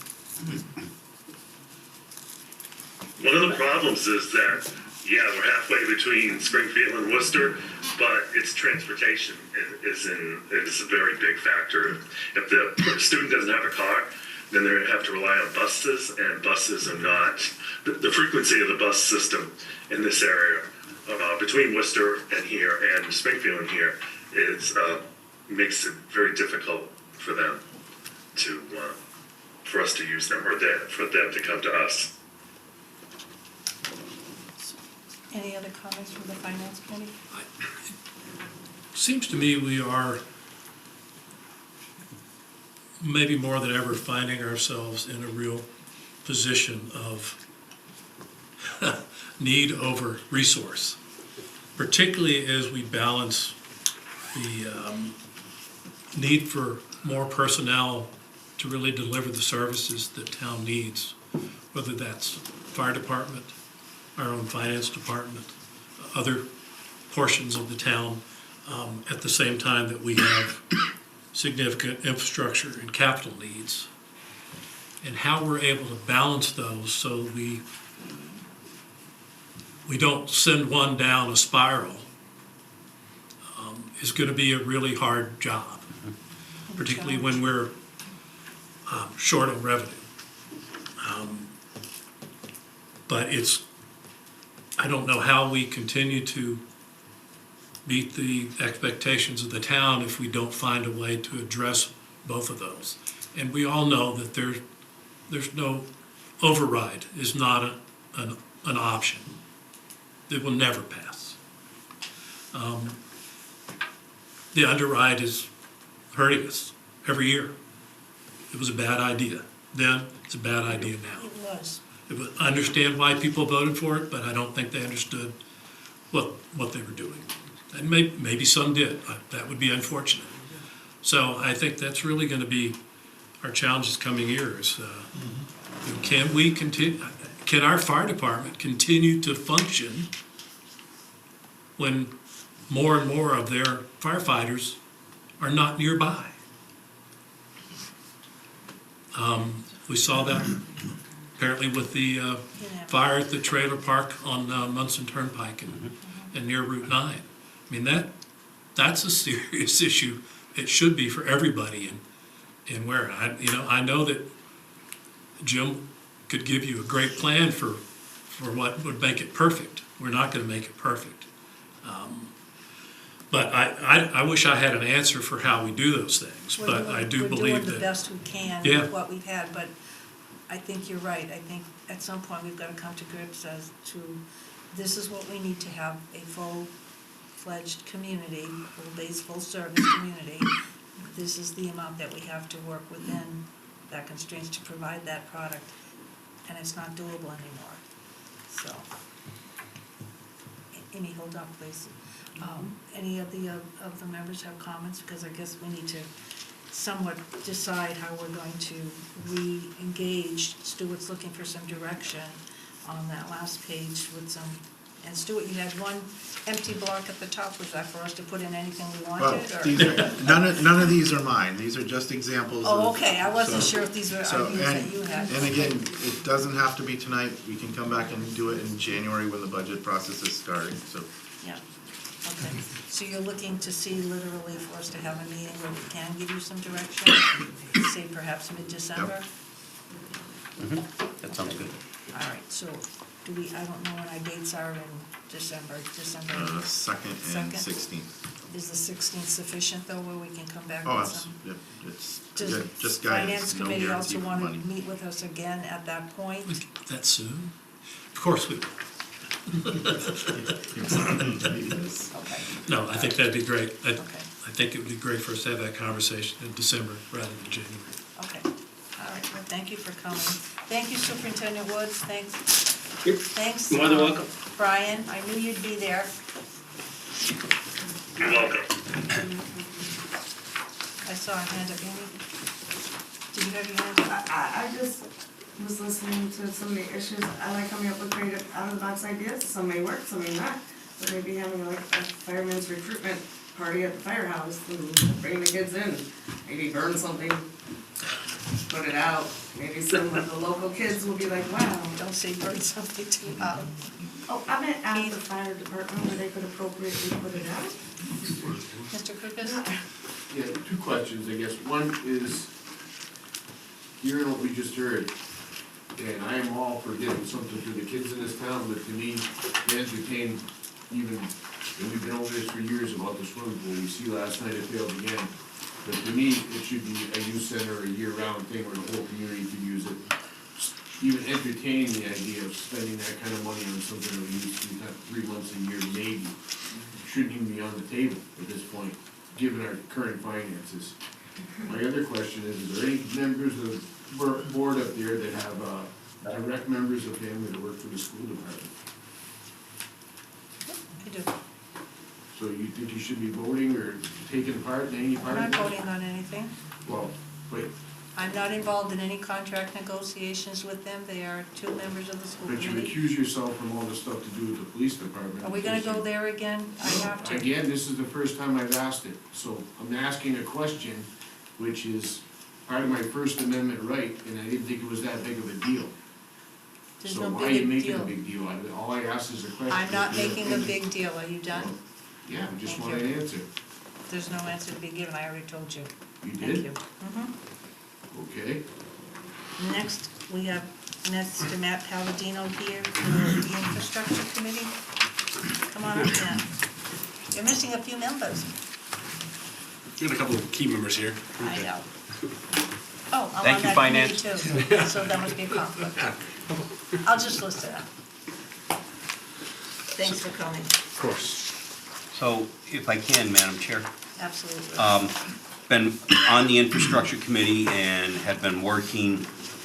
One of the problems is that, yeah, we're halfway between Springfield and Worcester, but its transportation is a very big factor. If the student doesn't have a car, then they have to rely on buses, and buses are not, the frequency of the bus system in this area, between Worcester and here and Springfield and here, is, makes it very difficult for them to, for us to use them, or for them to come to us. Any other comments from the finance committee? Seems to me we are maybe more than ever finding ourselves in a real position of need over resource, particularly as we balance the need for more personnel to really deliver the services that town needs, whether that's fire department, our own finance department, other portions of the town, at the same time that we have significant infrastructure and capital needs. And how we're able to balance those so we don't send one down a spiral is going to be a really hard job, particularly when we're short on revenue. But I don't know how we continue to meet the expectations of the town if we don't find a way to address both of those. And we all know that there's no override is not an option. It will never pass. The underride is hurting us every year. It was a bad idea then, it's a bad idea now. It was. I understand why people voted for it, but I don't think they understood what they were doing. And maybe some did. That would be unfortunate. So I think that's really going to be our challenge this coming years. Can our fire department continue to function when more and more of their firefighters are not nearby. We saw that apparently with the fire at the trailer park on Munson Turnpike and near Route 9. I mean, that's a serious issue. It should be for everybody in Ware. I know that Jim could give you a great plan for what would make it perfect. We're not gonna make it perfect. But I wish I had an answer for how we do those things, but I do We're believe doing the that. best we can Yeah. with what we've had, but I think you're right. I think at some point we've got to come to grips as to, this is what we need to have a full-fledged community, full-based, full-service community. This is the amount that we have to work within that constraints to provide that product, and it's not doable anymore, so. Any hold up, please. Any of the members have comments? Because I guess we need to somewhat decide how we're going to re-engage. Stuart's looking for some direction on that last page with some, and Stuart, you had one empty block at the top. Was that for us to put in anything we Well, wanted, or? these are, none of these are mine, these are just examples of. Oh, okay, I wasn't so- sure if these were so, ideas that you had. And again, it doesn't have to be tonight, we can come back and do it in January when the budget process is starting, so. Yeah, okay. So you're looking to see literally for us to have a meeting where we can give you some direction, say perhaps mid-December? That sounds good. All right, so do we, I don't know when our dates are in December, December. 2nd and Second? 16th. Is the 16th sufficient though, where we can come back Oh, with it's, some? yeah, it's Does just Finance guidance, no Committee also guarantee for want money. to meet with us again at that point? That soon? Of course we will. Okay, No, I think that'd be great. I okay, think it would be great for us to have that conversation in December rather than January. okay. All right, well, thank you for coming. Thank you, Superintendent Woods, thanks. Thanks. More than welcome. Brian, I knew you'd be there. You're welcome. I saw a hand up, Amy. Did you have your hand up? I just was listening to some of the issues. I like coming up with creative, out-of-the-box ideas. Some may work, some may not. But maybe having like a fireman's recruitment party at the firehouse and bring the kids in. Maybe burn something, put it out. Maybe some of the local kids will be like, wow. Don't say burn something too loud. Oh, I meant at the fire department where they could appropriately put it out. Mr. Kukas? Yeah, two questions, I guess. One is, hearing what we just heard, and I am all for getting something to the kids in this town, but to me, to entertain even, and we've been over this for years about the swimming pool, you see last night it failed again. But to me, it should be a youth center, a year-round thing where the whole community could use it. Even entertaining the idea of spending that kind of money on something that we use 3 months a year, maybe, shouldn't even be on the table at this point, given our current finances. My other question is there any members of the board up there that have direct members of family that work for the school department? I do. So you think you should be voting or taking part in any part I'm of not this? voting on anything. Well, wait, I'm not involved in any contract negotiations with them. They are two members of the school but you committee. accuse yourself from all the stuff to do with the police department. Are we gonna go there again? I have to. Again, this is the first time I've asked it, so I'm asking a question, which is part of my First Amendment right, and I didn't think it was that big of a deal. There's So no why are you big making a deal. big deal out of it? All I asked is a question. I'm not making a big deal. Are you done? Yeah, I just Thank want you. an answer. There's no answer to be given. I already told you. You Thank did? you. Mhm. Okay. Next, we have Mr. Matt Palladino here for the Infrastructure Committee. Come on up, Matt. You're missing a few members. We got a couple of key members here. I know. Oh, I'm Thank on you, that Finance. committee too, so that must be a conflict. I'll just list it up. Thanks for coming. Of course. So if I can, Madam Chair, Absolutely. been on the infrastructure committee and have been working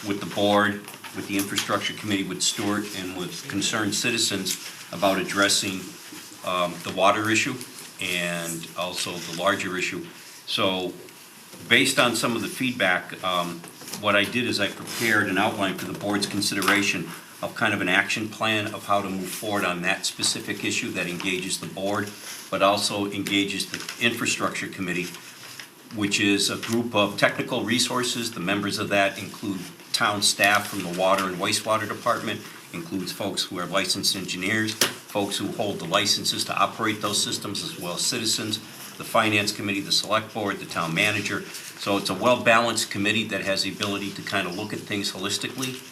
with the board, with the infrastructure committee, with Stuart, and with concerned citizens about addressing the water issue and also the larger issue. So based on some of the feedback, what I did is I prepared an outline for the board's consideration of kind of an action plan of how to move forward on that specific issue that engages the board, but also engages the infrastructure committee. which is a group of technical resources. The members of that include town staff from the Water and Wastewater Department, includes folks who are licensed engineers, folks who hold the licenses to operate those systems, as well as citizens, the Finance Committee, the Select Board, the Town Manager. So it's a well-balanced committee that has the ability to kind of look at things holistically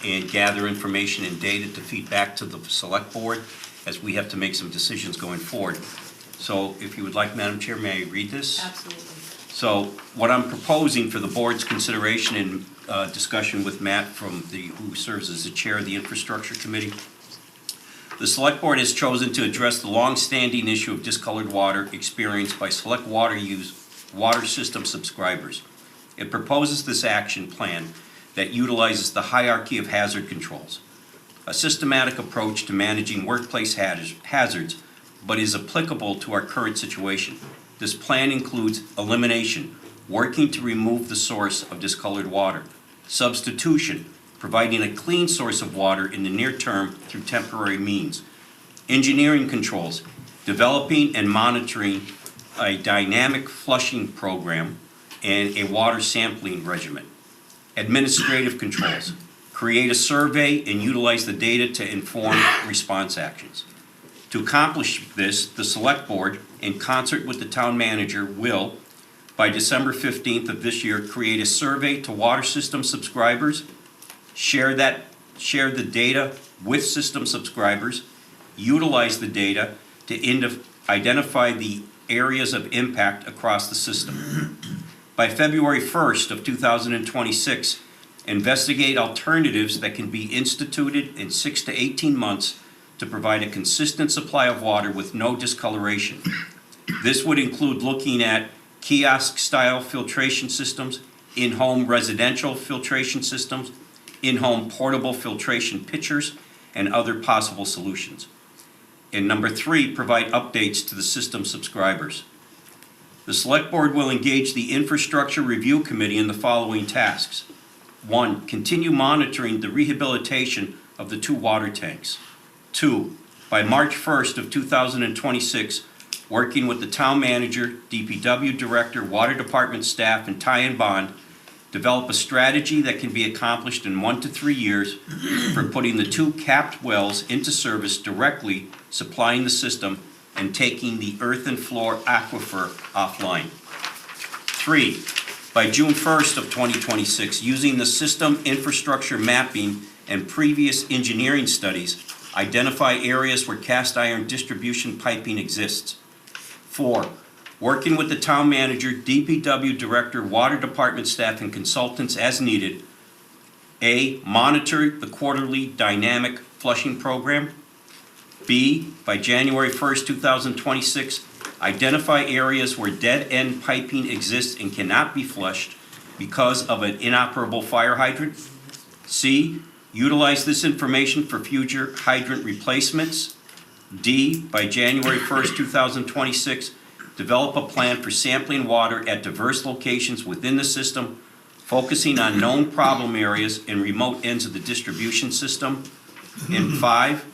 and gather information and data to feed back to the Select Board as we have to make some decisions going forward. So if you would like, Madam Chair, may I read this? Absolutely. So what I'm proposing for the board's consideration and discussion with Matt who serves as the chair of the Infrastructure Committee. The Select Board has chosen to address the long-standing issue of discolored water experienced by select water system subscribers. It proposes this action plan that utilizes the hierarchy of hazard controls, a systematic approach to managing workplace hazards, but is applicable to our current situation. This plan includes elimination, working to remove the source of discolored water; substitution, providing a clean source of water in the near term through temporary means; engineering controls, developing and monitoring a dynamic flushing program and a water sampling regimen; administrative controls, create a survey and utilize the data to inform response actions. To accomplish this, the Select Board, in concert with the Town Manager, will, by December 15th of this year, create a survey to water system subscribers, share the data with system subscribers, utilize the data to identify the areas of impact across the system. By February 1st of 2026, investigate alternatives that can be instituted in 6 to 18 months to provide a consistent supply of water with no discoloration. This would include looking at kiosk-style filtration systems, in-home residential filtration systems, in-home portable filtration pitchers, and other possible solutions. And number 3, provide updates to the system subscribers. The Select Board will engage the Infrastructure Review Committee in the following tasks. 1, continue monitoring the rehabilitation of the 2 water tanks. 2, by March 1st of 2026, working with the Town Manager, DPW Director, Water Department staff, and Ty and Bond, develop a strategy that can be accomplished in 1 to 3 years for putting the 2 capped wells into service directly, supplying the system, and taking the earthen floor aquifer offline. 3, by June 1st of 2026, using the system infrastructure mapping and previous engineering studies, identify areas where cast iron distribution piping exists. 4, working with the Town Manager, DPW Director, Water Department staff, and consultants as needed, A, monitor the quarterly dynamic flushing program. B, by January 1st, 2026, identify areas where dead-end piping exists and cannot be flushed because of an inoperable fire hydrant. C, utilize this information for future hydrant replacements. D, by January 1st, 2026, develop a plan for sampling water at diverse locations within the system, focusing on known problem areas and remote ends of the distribution system. And 5,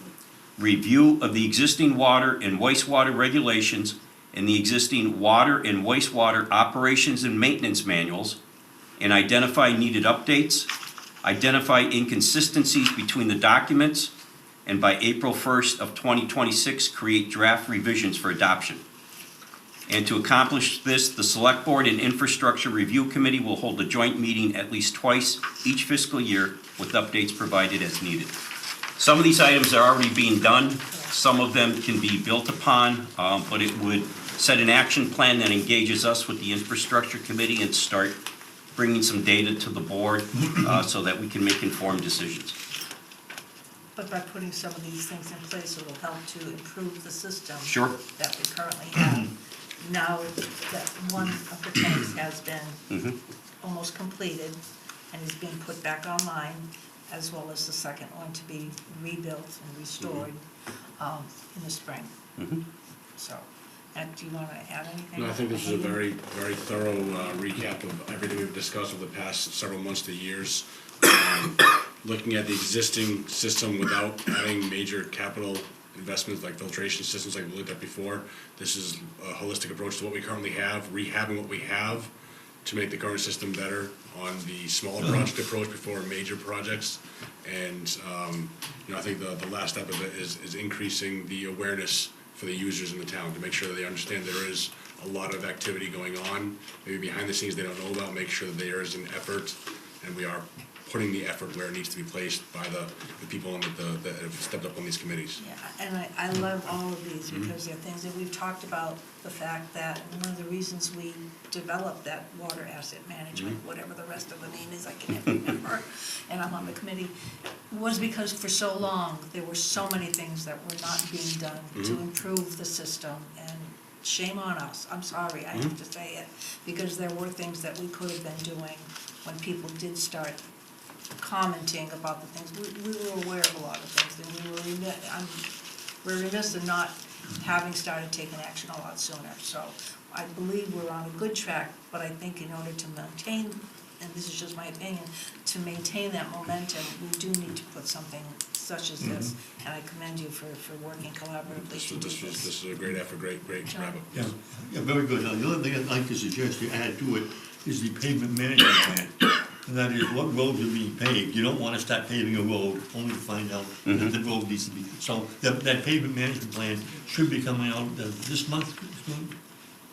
review of the existing water and wastewater regulations and the existing water and wastewater operations and maintenance manuals, and identify needed updates, identify inconsistencies between the documents, and by April 1st of 2026, create draft revisions for adoption. And to accomplish this, the Select Board and Infrastructure Review Committee will hold a joint meeting at least twice each fiscal year with updates provided as needed. Some of these items are already being done. Some of them can be built upon, but it would set an action plan that engages us with the Infrastructure Committee and start bringing some data to the board so that we can make informed decisions. But by putting some of these things in place, it will help to improve the system Sure. that we currently have. Now that one of the tanks has been almost completed and is being put back online, as well as the second one to be rebuilt and restored in the spring. So, do you want to add anything? No, I think this is a very, very thorough recap of everything we've discussed over the past several months to years. Looking at the existing system without adding major capital investments like filtration systems like we looked at before. This is a holistic approach to what we currently have, rehabbing what we have to make the current system better on the smaller project approach before major projects. And, I think the last step of it is increasing the awareness for the users in the town to make sure that they understand there is a lot of activity going on, maybe behind the scenes they don't know about, make sure that there is an effort, and we are putting the effort where it needs to be placed by the people that have stepped up on these committees. Yeah, and I love all of these because they're things that we've talked about, the fact that one of the reasons we developed that water asset management, whatever the rest of the name is, I can't remember, and I'm on the committee, was because for so long, there were so many things that were not being done to improve the system, and shame on us, I'm sorry, I have to say it, because there were things that we could have been doing when people did start commenting about the things. We were aware of a lot of things, and we're remiss in not having started taking action a lot sooner. So I believe we're on a good track, but I think in order to maintain, and this is just my opinion, to maintain that momentum, we do need to put something such as this, and I commend you for working collaboratively to do This this. is a great effort, great wrap up. Yeah, very good. Now, the other thing I'd like to suggest you add to it is the pavement management plan. And that is what roads are being paved. You don't want to start paving a road only to find out that the road needs to be. So that pavement management plan should be coming out this month.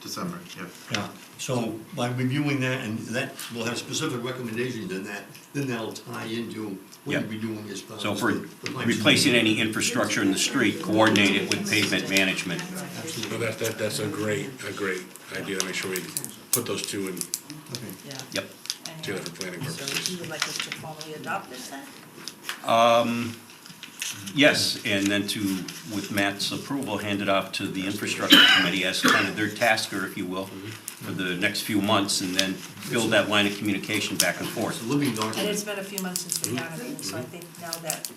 December, yeah. Yeah, so by reviewing that, and that will have specific recommendations in that, then that'll tie into what Yeah. we'll be doing as far as. So for the pipes. replacing any infrastructure in the street, coordinate it with pavement management. No, that's a great idea to make sure we put those two in Okay. Yeah. Yep. together for planning So purposes. you would like us to formally adopt this then? Yes, and then with Matt's approval, hand it off to the infrastructure committee as kind of their tasker, if you will, for the next few months, and then build that line of communication back and forth. It's a living And document. it's been a few months since we had a meeting, so I think now that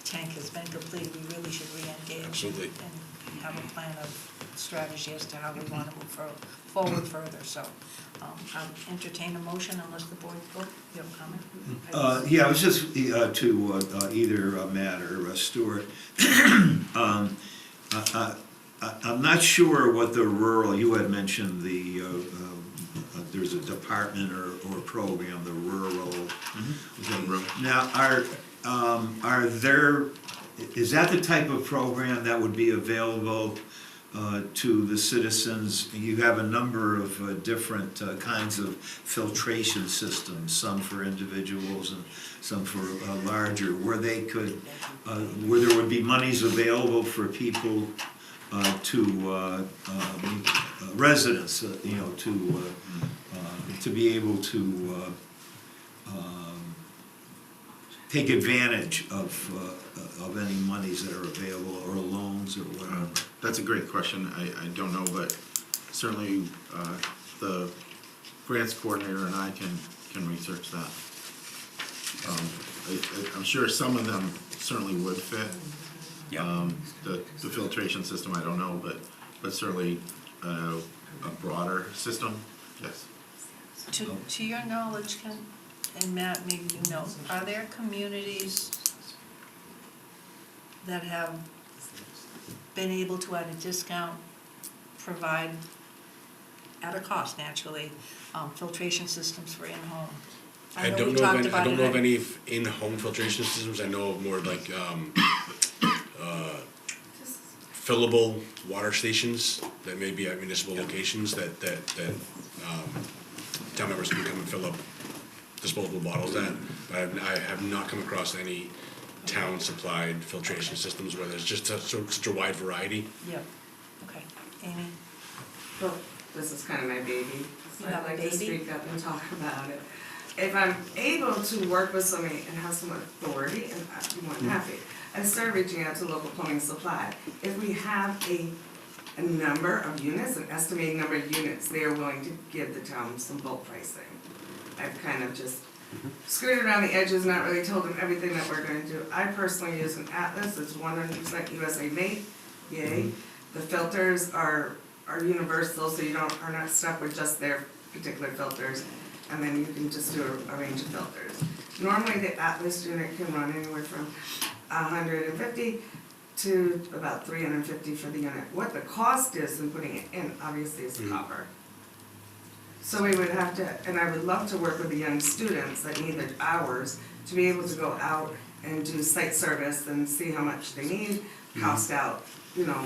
tank has been completed, we really should re-engage. Absolutely. And have a plan of strategy as to how we want to move forward further, so I'll entertain a motion unless the board, you have a comment? Yeah, I was just to either Matt or Stuart. I'm not sure what the rural, you had mentioned there's a department or program, the rural. Now, are there, is that the type of program that would be available to the citizens? You have a number of different kinds of filtration systems, some for individuals and some for larger, where they could, where there would be monies available for people residents, to be able to take advantage of any monies that are available, or loans, or whatever. That's a great question. I don't know, but certainly the grants coordinator and I can research that. I'm sure some of them certainly would fit. Yeah. The filtration system, I don't know, but certainly a broader system, yes. To your knowledge, Ken, and Matt, maybe you know, are there communities that have been able to, at a discount, provide, at a cost naturally, filtration systems for in-home? I know don't we know talked of any, about I don't it know at- of any in-home filtration systems. I know of more like fillable water stations that may be at municipal locations that town members can come and fill up disposable bottles at. But I have not come across any town-supplied filtration systems where there's just such a wide variety. Yep, okay. Amy? Well, this is kind of my baby, so You have I'd a like to baby? speak up and talk about it. If I'm able to work with somebody and have some authority, and I'd be more than happy. I started reaching out to local plumbing supply. If we have a number of units, an estimated number of units, they are willing to give the town some bulk pricing. I've kind of just skirted around the edges, not really told them everything that we're gonna do. I personally use an Atlas, it's 100% USA made, yay. The filters are universal, so you are not stuck with just their particular filters, and then you can just do a range of filters. Normally, the Atlas unit can run anywhere from 150 to about $350 for the unit. What the cost is in putting it in, obviously, is copper. So we would have to, and I would love to work with the young students that need their hours to be able to go out and do site service and see how much they need, cost out, you know,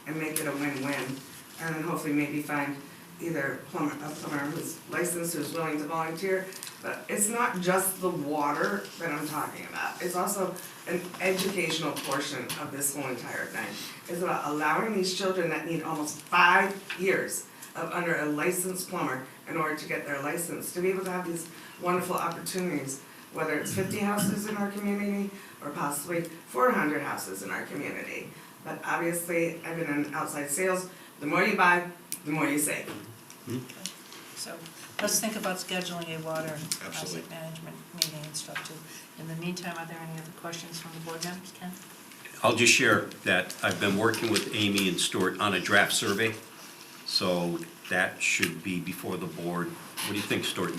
and make it a win-win. And then hopefully maybe find either a plumber who's licensed, who's willing to volunteer. But it's not just the water that I'm talking about. It's also an educational portion of this whole entire thing. It's about allowing these children that need almost 5 years of under a licensed plumber in order to get their license, to be able to have these wonderful opportunities, whether it's 50 houses in our community or possibly 400 houses in our community. But obviously, I've been in outside sales. The more you buy, the more you save. So let's think about scheduling a water Absolutely. asset management meeting and stuff too. In the meantime, are there any other questions from the board members, Ken? I'll just share that I've been working with Amy and Stuart on a draft survey, so that should be before the board. What do you think, Stuart,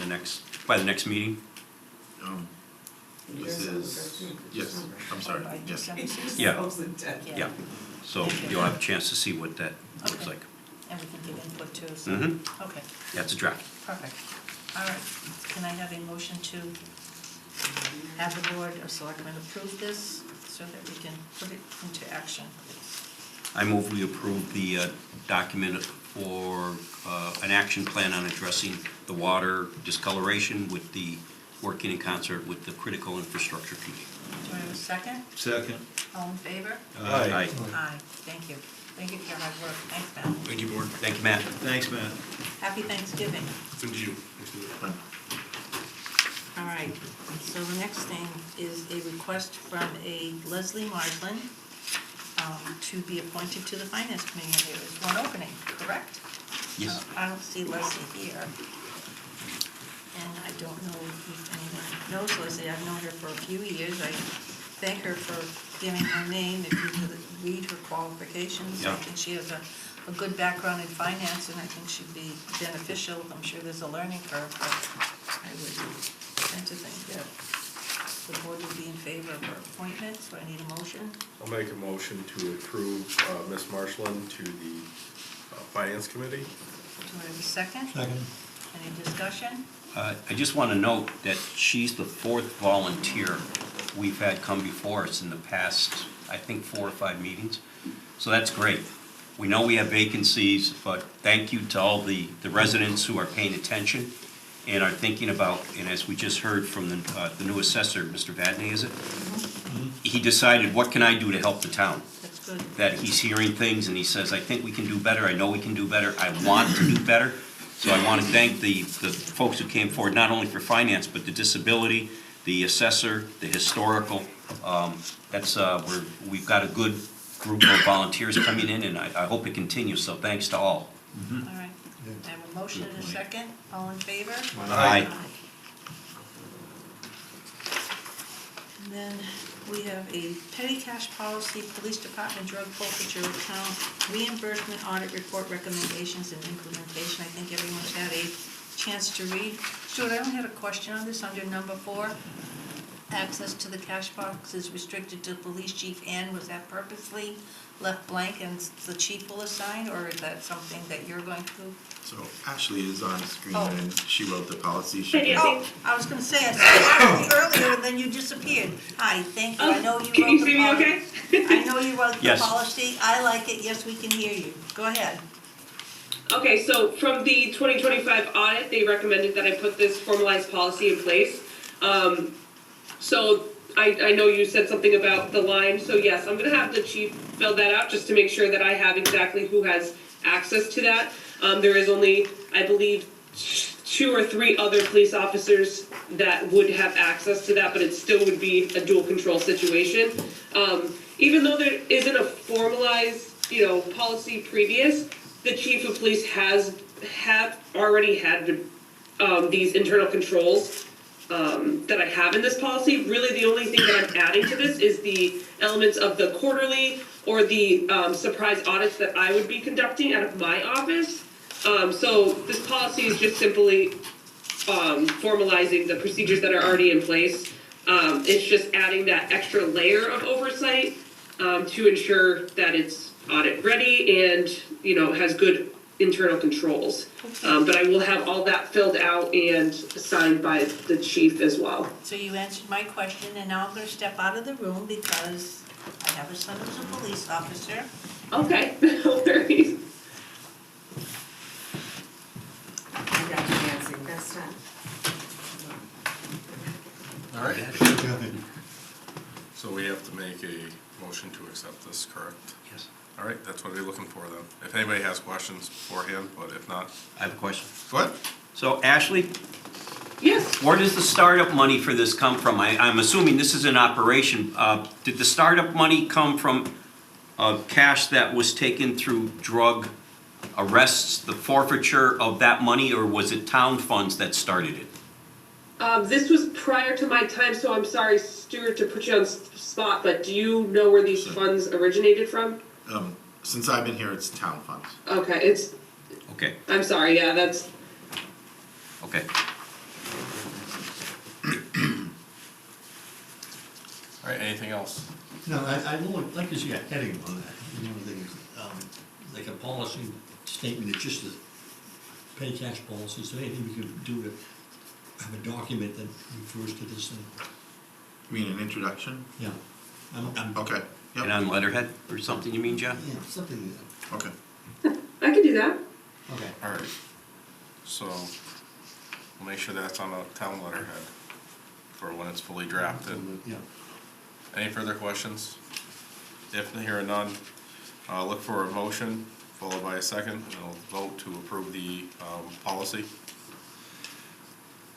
by the next meeting? This is, yes, I'm sorry, By yes. December 6th? Yeah. Yeah, so you'll have a chance to see what that looks Okay. like. And we can give input too, so, Mhm. okay, That's a draft. perfect. All right, can I have a motion to have the board of selectmen approve this so that we can put it into action, please? I move we approve the document for an action plan on addressing the water discoloration with the, working in concert with the critical infrastructure committee. Do I have a second? Second. All in favor? Aye. Aye, thank you. Thank you for your hard work. Thanks, Matt. Thank you, board. Thank you, Matt. Thanks, Matt. Happy Thanksgiving. Same to you. All right, so the next thing is a request from a Leslie Marlin to be appointed to the finance committee. And there is one opening, correct? Yes. I don't see Leslie here. And I don't know if anyone knows Leslie. I've known her for a few years. I thank her for giving her name. If you could read her qualifications, I Yeah. think she has a good background in finance, and I think she'd be beneficial. I'm sure there's a learning curve, but I would tend to think that the board would be in favor of her appointment, so I need a motion. I'll make a motion to approve Ms. Marshland to the Finance Committee. Do I have a second? Second. Any discussion? I just want to note that she's the fourth volunteer we've had come before us in the past, I think, 4 or 5 meetings. So that's great. We know we have vacancies, but thank you to all the residents who are paying attention and are thinking about, and as we just heard from the new assessor, Mr. Vadney, is it? He decided, what can I do to help the town? That's good. That he's hearing things and he says, I think we can do better, I know we can do better, I want to do better. So I want to thank the folks who came forward, not only for finance, but the disability, the assessor, the historical. We've got a good group of volunteers coming in, and I hope it continues, so thanks to all. All right. I have a motion and a second. All in favor? Aye. And then we have a petty cash policy, police department drug forfeiture account, reimbursement audit report recommendations and implementation. I think everyone's had a chance to read. Stuart, I only had a question on this under number 4. Access to the cash box is restricted to police chief, and was that purposely left blank and the chief will assign, or is that something that you're going to? So Ashley is on screen Oh. and she wrote the policy. Oh, I was gonna say, I saw you earlier and then you disappeared. Hi, thank you, I know you wrote the policy. Can you see me okay? I know you wrote the Yes. policy, I like it, yes, we can hear you. Go ahead. Okay, so from the 2025 audit, they recommended that I put this formalized policy in place. So I know you said something about the line, so yes, I'm gonna have the chief fill that out just to make sure that I have exactly who has access to that. There is only, I believe, 2 or 3 other police officers that would have access to that, but it still would be a dual control situation. Even though there isn't a formalized, policy previous, the chief of police have already had these internal controls that I have in this policy. Really, the only thing that I'm adding to this is the elements of the quarterly or the surprise audits that I would be conducting out of my office. So this policy is just simply formalizing the procedures that are already in place. It's just adding that extra layer of oversight to ensure that it's audit ready and, you know, has good internal controls. But I will have all that filled out and signed by the chief as well. So you answered my question, and now I'm gonna step out of the room because I have a son who's a police officer. Okay, no worries. I got you, Nancy, this time. All right. So we have to make a motion to accept this, correct? Yes. All right, that's what we're looking for then. If anybody has questions beforehand, but if not, I have a question. go ahead. So Ashley, Yes, where does the startup money for this come from? I'm assuming this is an operation. Did the startup money come from cash that was taken through drug arrests, the forfeiture of that money, or was it town funds that started it? this was prior to my time, so I'm sorry, Stuart, to put you on spot, but do you know where these funds originated from? Since I've been here, it's town funds. Okay, it's, Okay, I'm sorry, yeah, that's, okay. All right, anything else? No, I would like to see a heading on that, you know, like a policy statement, it's just a petty cash policy, so anything we could do to have a document that refers to this thing, You mean an introduction? yeah. I'm, Okay, And yep, on letterhead or something, you mean, Jeff? yeah, something, okay. I can do that. okay. All right. So we'll make sure that's on a town letterhead for when it's fully drafted. Yeah. Any further questions? If hearing none, look for a motion followed by a second, and we'll vote to approve the policy.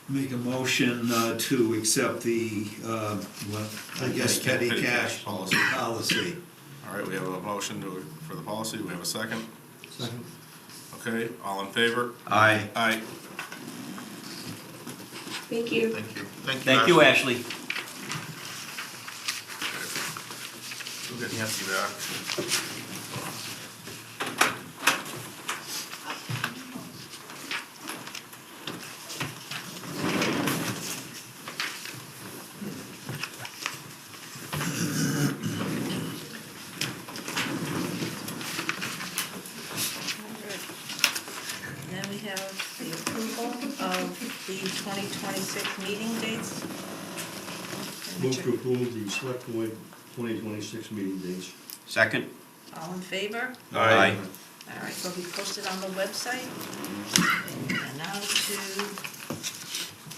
Make a motion to accept the, I guess, petty cash policy. All right, we have a motion for the policy. Do we have a second? Second. Okay, all in favor? Aye. Aye. Thank you. Thank you. Thank you, Ashley. We'll get Nancy back. Then we have the approval of the 2026 meeting dates. Move to approve the select board 2026 meeting dates. Second? All in favor? Aye. All right, so we posted on the website. And now to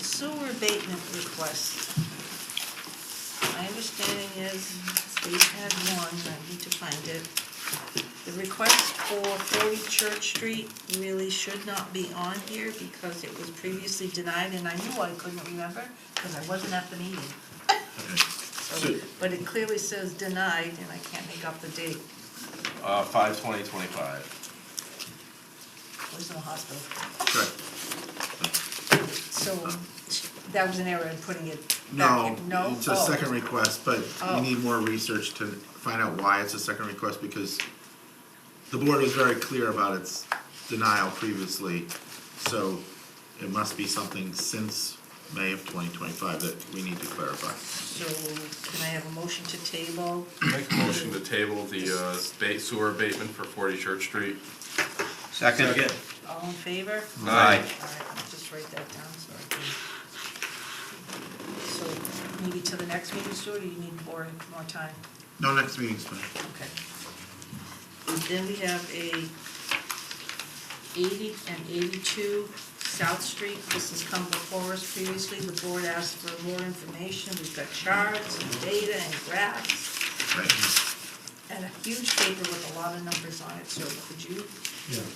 sewer abatement request. My understanding is they had one, I need to find it. The request for 40 Church Street really should not be on here because it was previously denied, and I knew I couldn't remember because I wasn't at the meeting. So, but it clearly says denied, and I can't make up the date. 5/20/25. Was in the hospital. Correct. So that was an error in putting it back No, in. No? it's a Oh. second request, but Oh. we need more research to find out why it's a second request, because the board was very clear about its denial previously, so it must be something since May of 2025 that we need to clarify. So can I have a motion to table? Make a motion to table the sewer abatement for 40 Church Street. Second? All in favor? Aye. All right, I'll just write that down so I can. So maybe to the next meeting, Stuart, or you need more time? No, next meeting's fine. Okay. And then we have a 80 and 82 South Street. This has come before us previously. The board asked for more information. We've got charts and data and graphs Right. and a huge paper with a lot of numbers on it. So could you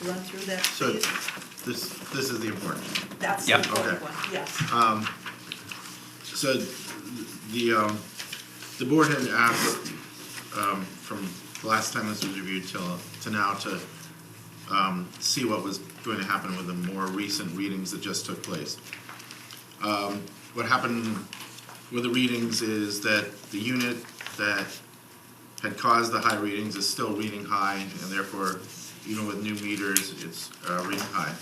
run through that, So please? this is the important one. That's the Yeah. important Okay. one, yes. So the board had asked, from the last time this was reviewed to now to see what was going to happen with the more recent readings that just took place. What happened with the readings is that the unit that had caused the high readings is still reading high, and therefore, even with new meters, it's reading high.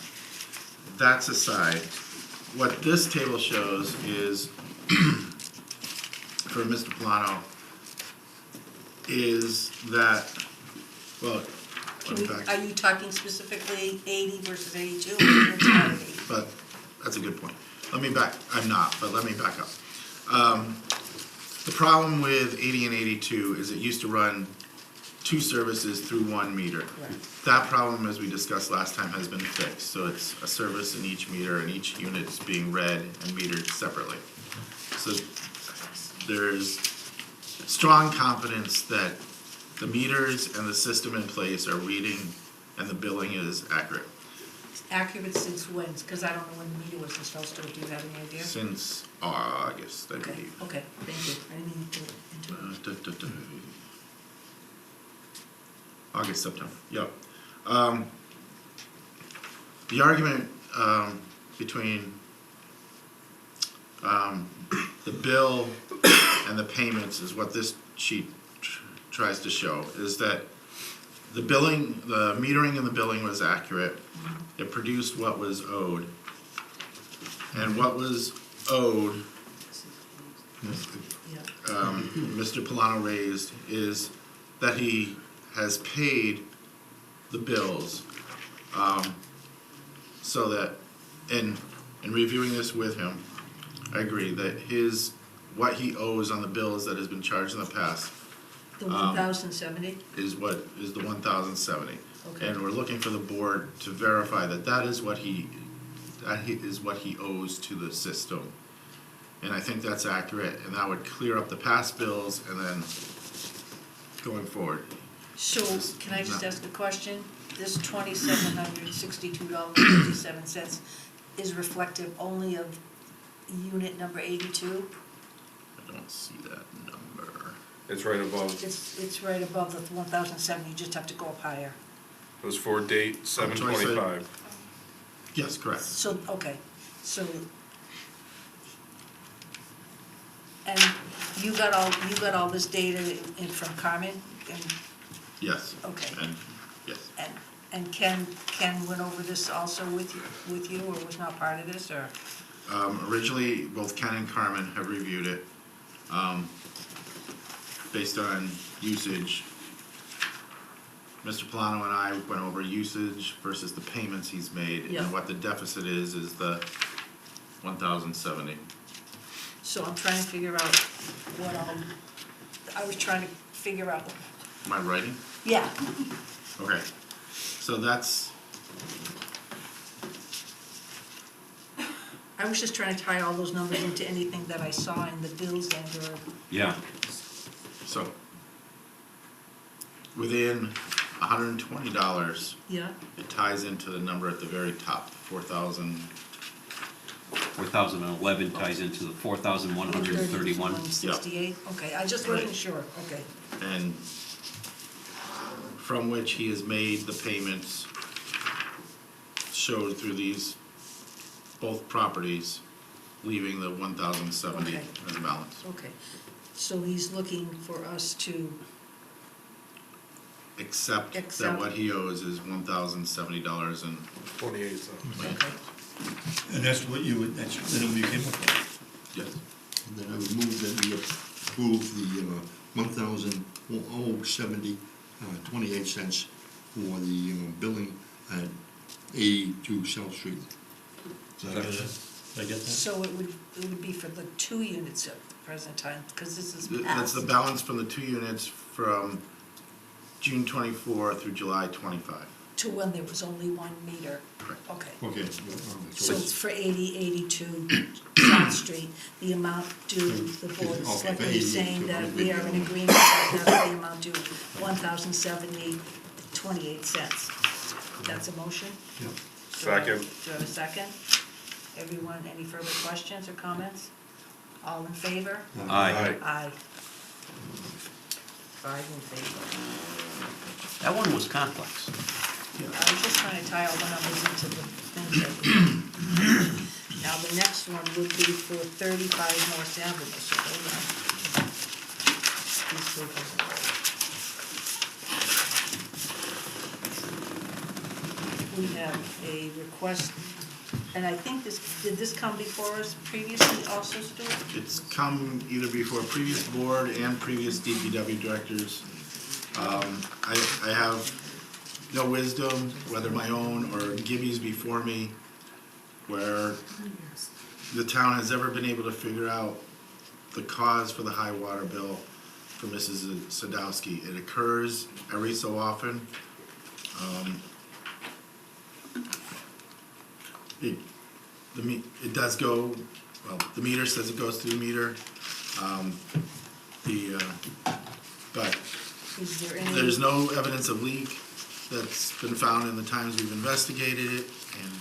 That's aside. What this table shows is, for Mr. Plano, is that, well, Can let me we, back. are you talking specifically 80 versus 82 or the entire 80? But that's a good point. Let me back, I'm not, but let me back up. The problem with 80 and 82 is it used to run 2 services through 1 meter. That problem, as we discussed last time, has been fixed. So it's a service in each meter and each unit is being read and metered separately. So there's strong confidence that the meters and the system in place are reading and the billing is accurate. Accurate since when? Because I don't know when the meter was installed, Stuart, do you have any idea? Since August, I Okay, believe. okay, thank you. I didn't mean to interrupt. August, September, yep. The argument between the bill and the payments is what this sheet tries to show, is that the billing, the metering and the billing was accurate. It produced what was owed. And what was owed, Mr. Polano raised, is that he has paid the bills, so that, in reviewing this with him, I agree that what he owes on the bills that has been charged in the past The 1,070? is the 1,070. Okay. And we're looking for the board to verify that is what he owes to the system. And I think that's accurate, and that would clear up the past bills and then going forward. So, can I just ask a question? This $2,762.57 is reflective only of unit number 82? I don't see that number. It's right above, It's right above the 1,070, you just have to go up higher. it was for date 7/25. Yes, correct. So, okay, so, and you got all this data in from Carmen? And, Yes. okay, And, yes. and Ken went over this also with you, or was not part of this, or? Originally, both Ken and Carmen have reviewed it, based on usage. Mr. Polano and I went over usage versus the payments he's made, Yeah. and what the deficit is the 1,070. So I'm trying to figure out what I was trying to figure out, Am I writing? yeah, Okay, so that's, I was just trying to tie all those numbers into anything that I saw in the bills and or, Yeah, so, within $120, yeah, it ties into the number at the very top, 4,000. 4,011 ties into the 4,131. 168, okay, I just wasn't sure, okay. And from which he has made the payments showed through these, both properties, leaving the 1,070 Okay. as a balance. Okay, so he's looking for us to, Except that what he owes is $1,070 and 28 cents. okay, And that's what that's the number you came up with. yes. And then I would move that we approve the 1,070.28 cents for the billing at 82 South Street. Did I get that? so it would be for the 2 units at the present time, because this is That's past. the balance from the 2 units from June 24 through July 25. To when there was only 1 meter, Correct. okay. Okay. So it's for 82 South Street, the amount due, the board is Okay, selectly 82, saying that okay. we are in agreement that that's the amount due, 1,070.28 cents. That's a motion? Yeah. Second. Do I have a second? Everyone, any further questions or comments? All in favor? Aye. Aye. 5 in favor. That one was complex. I was just trying to tie all the numbers into the things that we. Now, the next one would be for 35 North Avenue, so hold on. These papers are old. We have a request, and I think did this come before us previously also, Stuart? It's come either before previous board and previous DPW directors. I have no wisdom, whether my own or Gibby's before me, where the town has ever been able to figure out the cause for the high water bill for Mrs. Sadowski. It occurs every so often. It does go, well, the meter says it goes through the meter. But Is there any? there's no evidence of leak that's been found in the times we've investigated it, and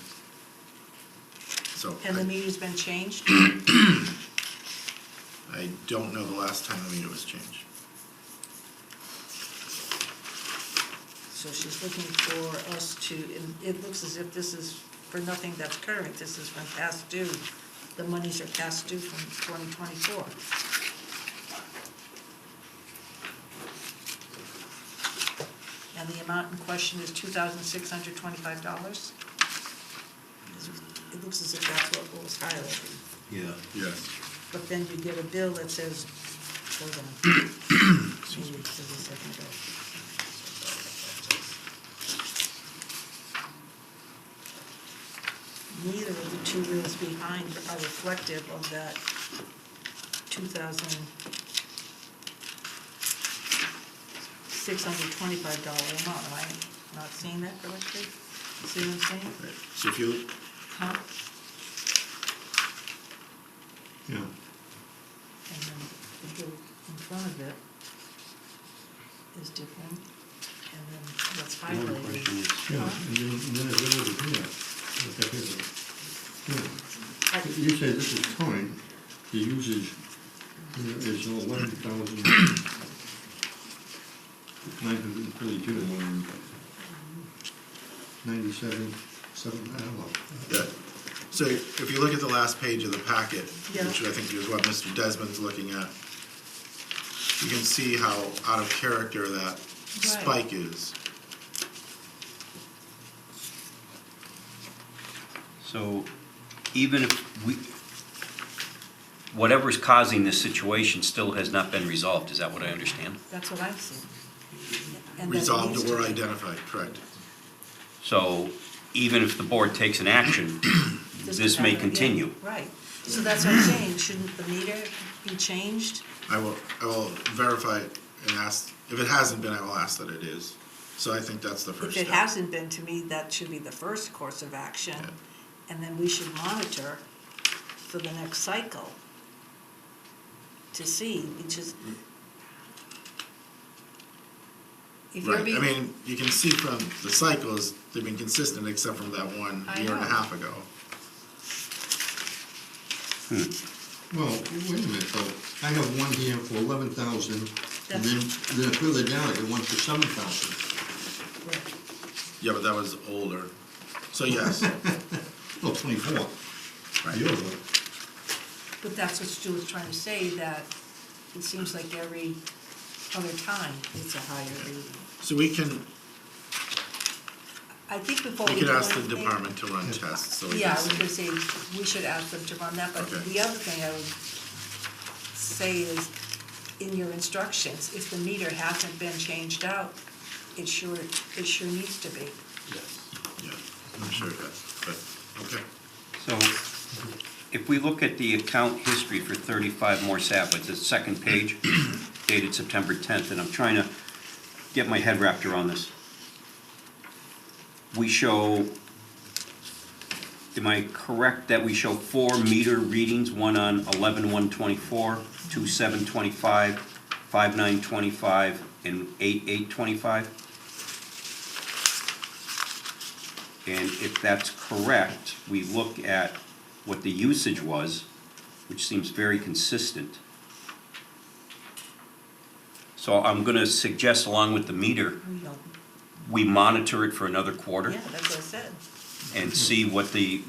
so. And the meter's been changed? I don't know the last time the meter was changed. So she's looking for us to, and it looks as if this is for nothing that's current, this is from past due. The monies are past due from 2024. And the amount in question is $2,625. It looks as if that's what was highlighted. Yeah. Yes. But then you get a bill that says, hold on. Maybe it says a second ago. Neither of the two bills behind are reflective of that $2,625 amount. Am I not seeing that correctly? See what I'm saying? So if you, Huh? Yeah. And then the bill in front of it is different, and then what's Another question highlighted. is, Yeah, and then it really, yeah. Look up here. Yeah. You say this is current, the usage is 11,932 and 97, 7, I don't know. yeah. So if you look at the last page of the packet, Yeah. which I think is what Mr. Desmond's looking at, you can see how out of character that spike is. so even if whatever's causing this situation still has not been resolved, is that what I understand? That's what I'm seeing. And that it Resolved needs or to be. identified, correct. So even if the board takes an action, this could may happen again. continue. Right, so that's what I'm saying, shouldn't the meter be changed? I will verify it and ask, if it hasn't been, I will ask that it is. So I think that's the If first it step. hasn't been, to me, that should be the first course of action, and then we should monitor for the next cycle to see, which is. If you're Right, being. I mean, you can see from the cycles, they've been consistent except from that one I year and a know. half ago. Well, wait a minute, though. I have one here for 11,000, and then further down, I got one for 7,000. Yeah, but that was older. So yes, Well, 24. Right. Yours was. But that's what Stu was trying to say, that it seems like every other time it's a higher reading. so we can, I think before we we do could ask the anything- department to run tests, so we Yeah, I can was see. gonna say, we should ask them to run that, but Okay. the other thing I would say is, in your instructions, if the meter hasn't been changed out, it sure needs to be. Yeah, I'm sure it does, but, okay. So if we look at the account history for 35 Morse Ave, it's the second page, dated September 10th, and I'm trying to get my head wrapped around this. We show, am I correct that we show 4 meter readings, one on 11/1/24, 2/7/25, 5/9/25, and 8/8/25? And if that's correct, we look at what the usage was, which seems very consistent. So I'm gonna suggest, along with the meter, We don't, we monitor it for another quarter yeah, that's what I said. and see what the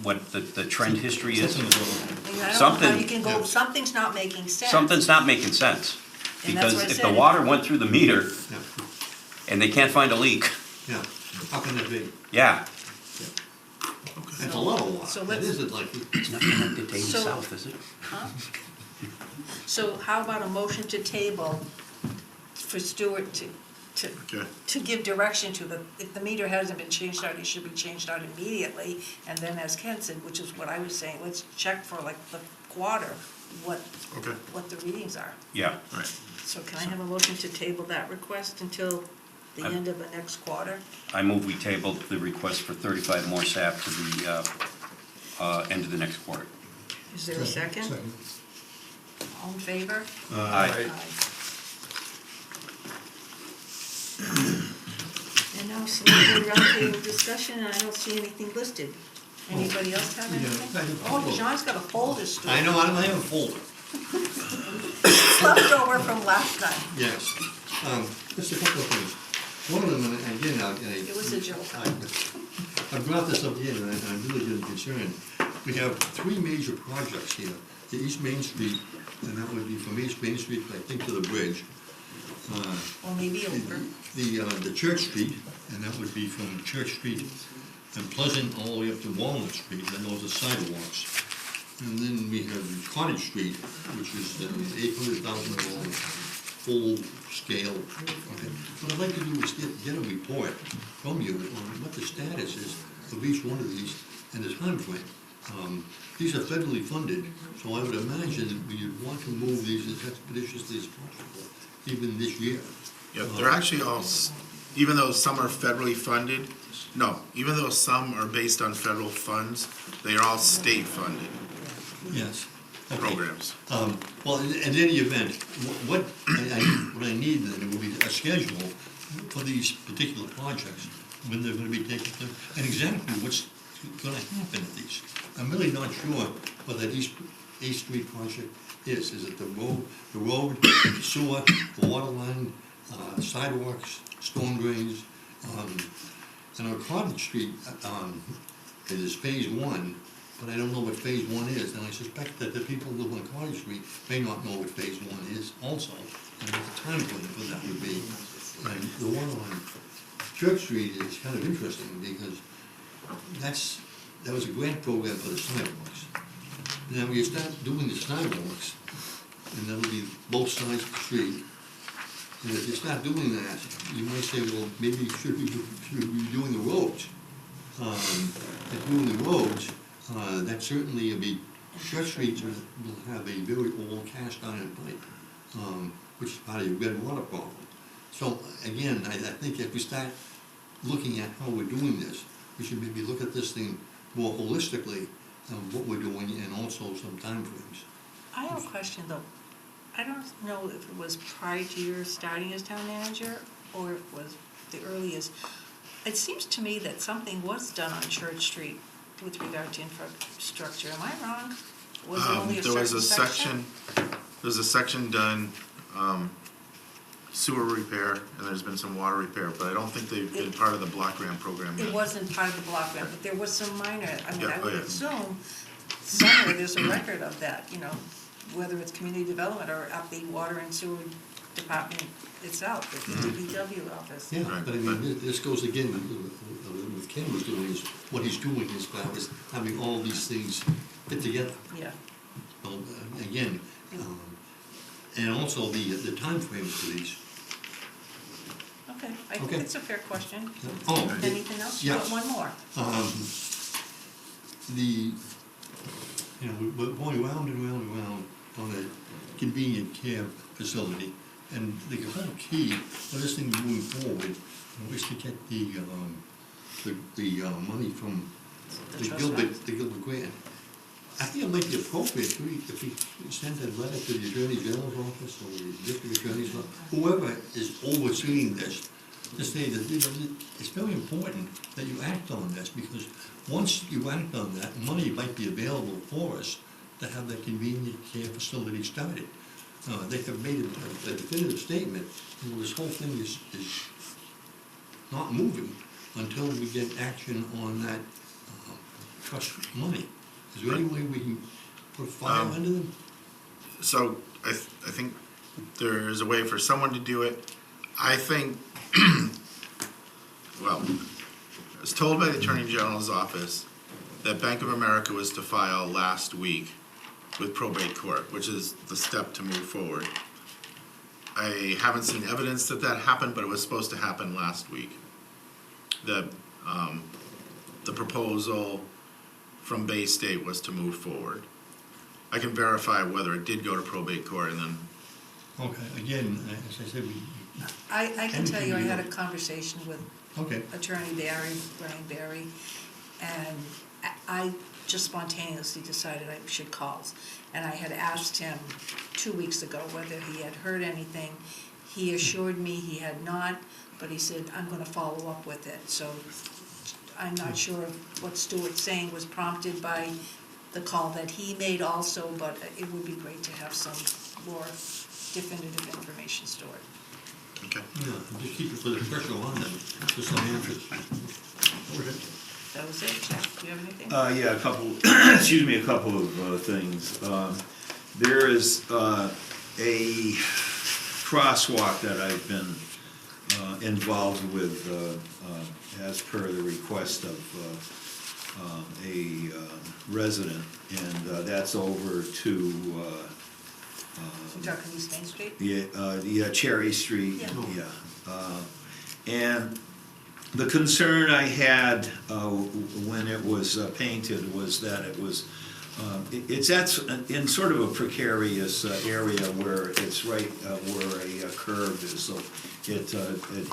trend history is. I mean, I don't know how Something- you can go, something's not making sense. Something's not making sense. And that's Because what I if the said. water went through the meter Yeah, and they can't find a leak, yeah. How can that be? yeah. That's a lot of water. So It let's- isn't like, It's not connected to So- south, is it? Huh? So how about a motion to table for Stuart to give direction to the, if the meter hasn't been changed out, it should be changed out immediately. And then as Ken said, which is what I was saying, let's check for like the quarter, what the readings are. Yeah. Right. So can I have a motion to table that request until the end of the next quarter? I move we table the request for 35 more SAP to the end of the next quarter. Is there a second? Second. All in favor? Aye. And now select board roundtable discussion, and I don't see anything listed. Anybody else have anything? I have a Oh, folder. John's got a folder still. I know, I have a folder. Left over from last time. Yes. Just a couple of things. One of them, and again, It was a joke. I brought this up again, and I'm really getting concerned. We have three major projects here. The East Main Street, and that would be from East Main Street, I think, to the bridge. Or maybe over. The Church Street, and that would be from Church Street and Pleasant all the way up to Walnut Street, and those are sidewalks. And then we have Cottage Street, which is $800,000 full scale. Okay. What I'd like to do is get a report from you on what the status is of each one of these and the timeframe. These are federally funded, so I would imagine that we would want to move these as expeditiously as possible, even this year. Yeah, they're actually all, even though some are federally funded, no, even though some are based on federal funds, they are all state funded Yes. Okay. programs. Well, in any event, what I need then will be a schedule for these particular projects, when they're gonna be taken, and exactly what's gonna happen at these. I'm really not sure what that East Street project is. Is it the road, the sewer, the water line, sidewalks, storm drains? And on Cottage Street, it is phase one, but I don't know what phase one is, and I suspect that the people who live on Cottage Street may not know what phase one is also, and what the time for that would be. And the one on Church Street is kind of interesting, because that was a grant program for the sidewalks. Now, when you start doing the sidewalks, and that'll be both sides of the street, and if you start doing that, you might say, well, maybe should we be doing the roads? If doing the roads, that certainly will be, Church Street will have a very old cast iron pipe, which is part of your red water problem. So, again, I think if we start looking at how we're doing this, we should maybe look at this thing more holistically, what we're doing, and also some timeframes. I have a question though. I don't know if it was prior to your starting as town manager, or if it was the earliest. It seems to me that something was done on Church Street with regard to infrastructure. Am I wrong? Was it only a There was certain a section, there was a section done, sewer repair, and there's been some water repair, but I don't think they've been part of the block grant program yet. It wasn't part of the block grant, but there was some minor, I mean, Yeah, I oh, would yeah. assume somewhere there's a record of that, you know, whether it's community development or at the water and sewer department itself, at the DPW office. Yeah, but I mean, this goes again with Ken was doing, is what he's doing is having all these things fit together. Yeah. Well, again, and also the timeframes for these. Okay, I think Okay. it's a fair question. Oh, Anything else? yeah. One more. We're going round and round and round on a convenient care facility, and the whole key for this thing moving forward was to get the money from the Gilbert grant. I think it might be appropriate if we send a letter to the Attorney General's office or the District Attorney's office, whoever is overseeing this, to say that, it's very important that you act on this, because once you act on that, money might be available for us to have that convenient care facility started. They have made a definitive statement, and this whole thing is not moving until we get action on that trust money. Is there any way we can put fire under them? So, I think there is a way for someone to do it. I think, well, I was told by the Attorney General's office that Bank of America was to file last week with probate court, which is the step to move forward. I haven't seen evidence that that happened, but it was supposed to happen last week. The proposal from Bay State was to move forward. I can verify whether it did go to probate court and then, Okay, again, as I said, we, I can tell you, I had a conversation with okay, Attorney Barry, Brian Barry, and I just spontaneously decided I should call. And I had asked him 2 weeks ago whether he had heard anything. He assured me he had not, but he said, I'm gonna follow up with it. So I'm not sure if what Stuart's saying was prompted by the call that he made also, but it would be great to have some more definitive information, Stuart. okay. yeah, just keep it for the pressure on them, for some answers. Okay. That was it, Jeff, do you have anything? Yeah, a couple, excuse me, a couple of things. There is a crosswalk that I've been involved with as per the request of a resident, and that's over to You talking East Main Street? yeah, Cherry Street, Yeah. yeah. And the concern I had when it was painted was that it was, it's in sort of a precarious area where it's right where a curve is, so it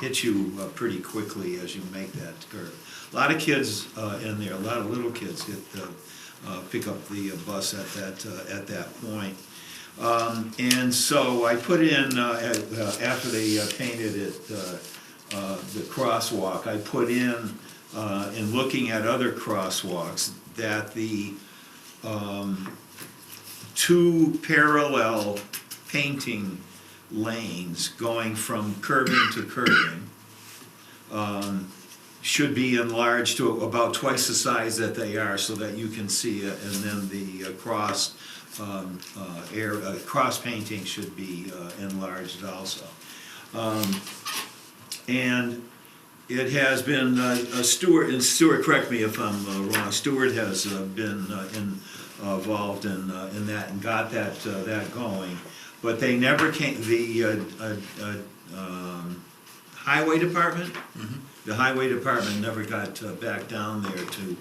hits you pretty quickly as you make that curve. A lot of kids in there, a lot of little kids pick up the bus at that point. And so I put in, after they painted it, the crosswalk, I put in looking at other crosswalks, that the two parallel painting lanes going from curbing to curbing should be enlarged to about twice the size that they are, so that you can see it, and then the cross painting should be enlarged also. And it has been, Stuart, and Stuart, correct me if I'm wrong, Stuart has been involved in that and got that going, but they never came, the highway department? Mm-hmm. The highway department never got back down there to,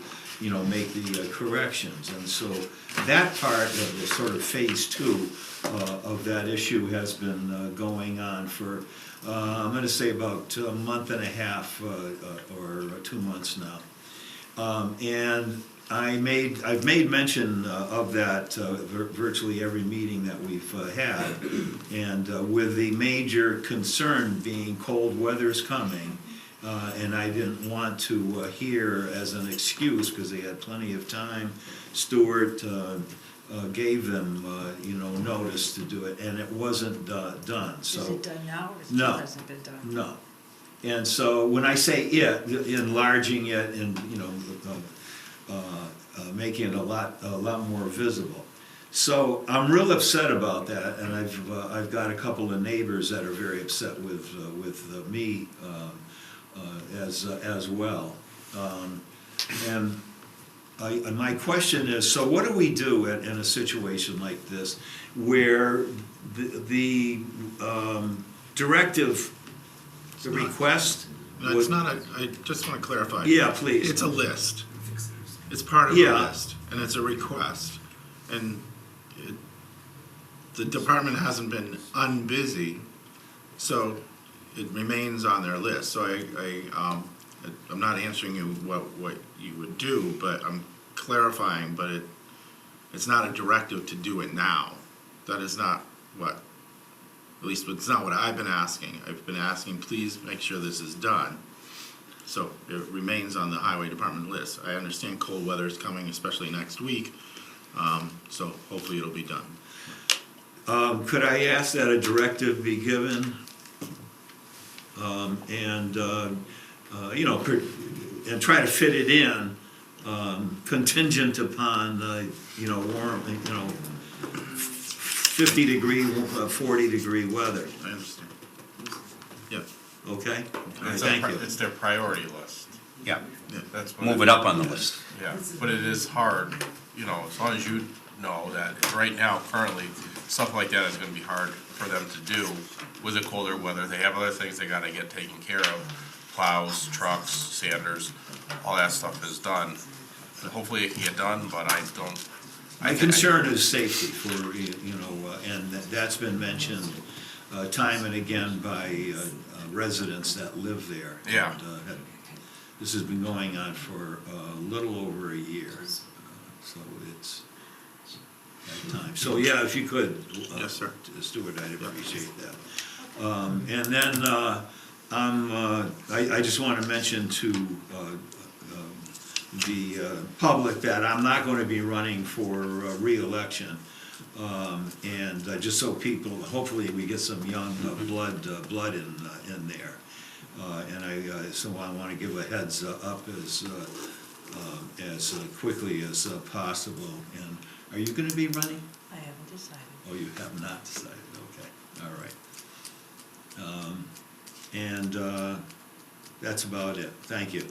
make the corrections. And so that part of the sort of phase two of that issue has been going on for, I'm gonna say about a month and a half or 2 months now. And I've made mention of that virtually every meeting that we've had. And with the major concern being cold weather's coming, and I didn't want to hear as an excuse, because they had plenty of time, Stuart gave them, notice to do it, and it wasn't done, so. Is it done now, or it No. hasn't been done? No. And so when I say it, enlarging it and, making it a lot more visible. So I'm real upset about that, and I've got a couple of neighbors that are very upset with me as well. And my question is, so what do we do in a situation like this, where the directive, the request? No, it's not I just want to clarify. Yeah, please. It's a list. It's part of Yeah. the list, and it's a request. And the department hasn't been unbusy, so it remains on their list. So I'm not answering you what you would do, but I'm clarifying, but it's not a directive to do it now. That is not what, at least it's not what I've been asking. I've been asking, please make sure this is done. So it remains on the highway department list. I understand cold weather is coming, especially next week, so hopefully it'll be done. Could I ask that a directive be given? And try to fit it in, contingent upon, warm, 50-degree, 40-degree weather. I understand. Yep. Okay? All right, It's thank you. It's their priority list. Yeah, That's what move it up on the list. Yeah, but it is hard, as long as you know that right now, currently, stuff like that is gonna be hard for them to do with the colder weather. They have other things they gotta get taken care of, plows, trucks, sanders, all that stuff is done. And hopefully it can get done, but I don't. My concern is safety for, and that's been mentioned time and again by residents that live there. Yeah. And, this has been going on for a little over a year, so it's that time. So, yeah, if you could. Yes, sir. Stuart, I'd appreciate that. And then, I just want to mention to the public that I'm not going to be running for reelection. And just so people, hopefully we get some young blood in there. And so I want to give a heads up as quickly as possible. And are you going to be running? I haven't decided. Oh, you have not decided, okay, all right. And that's about it, thank you.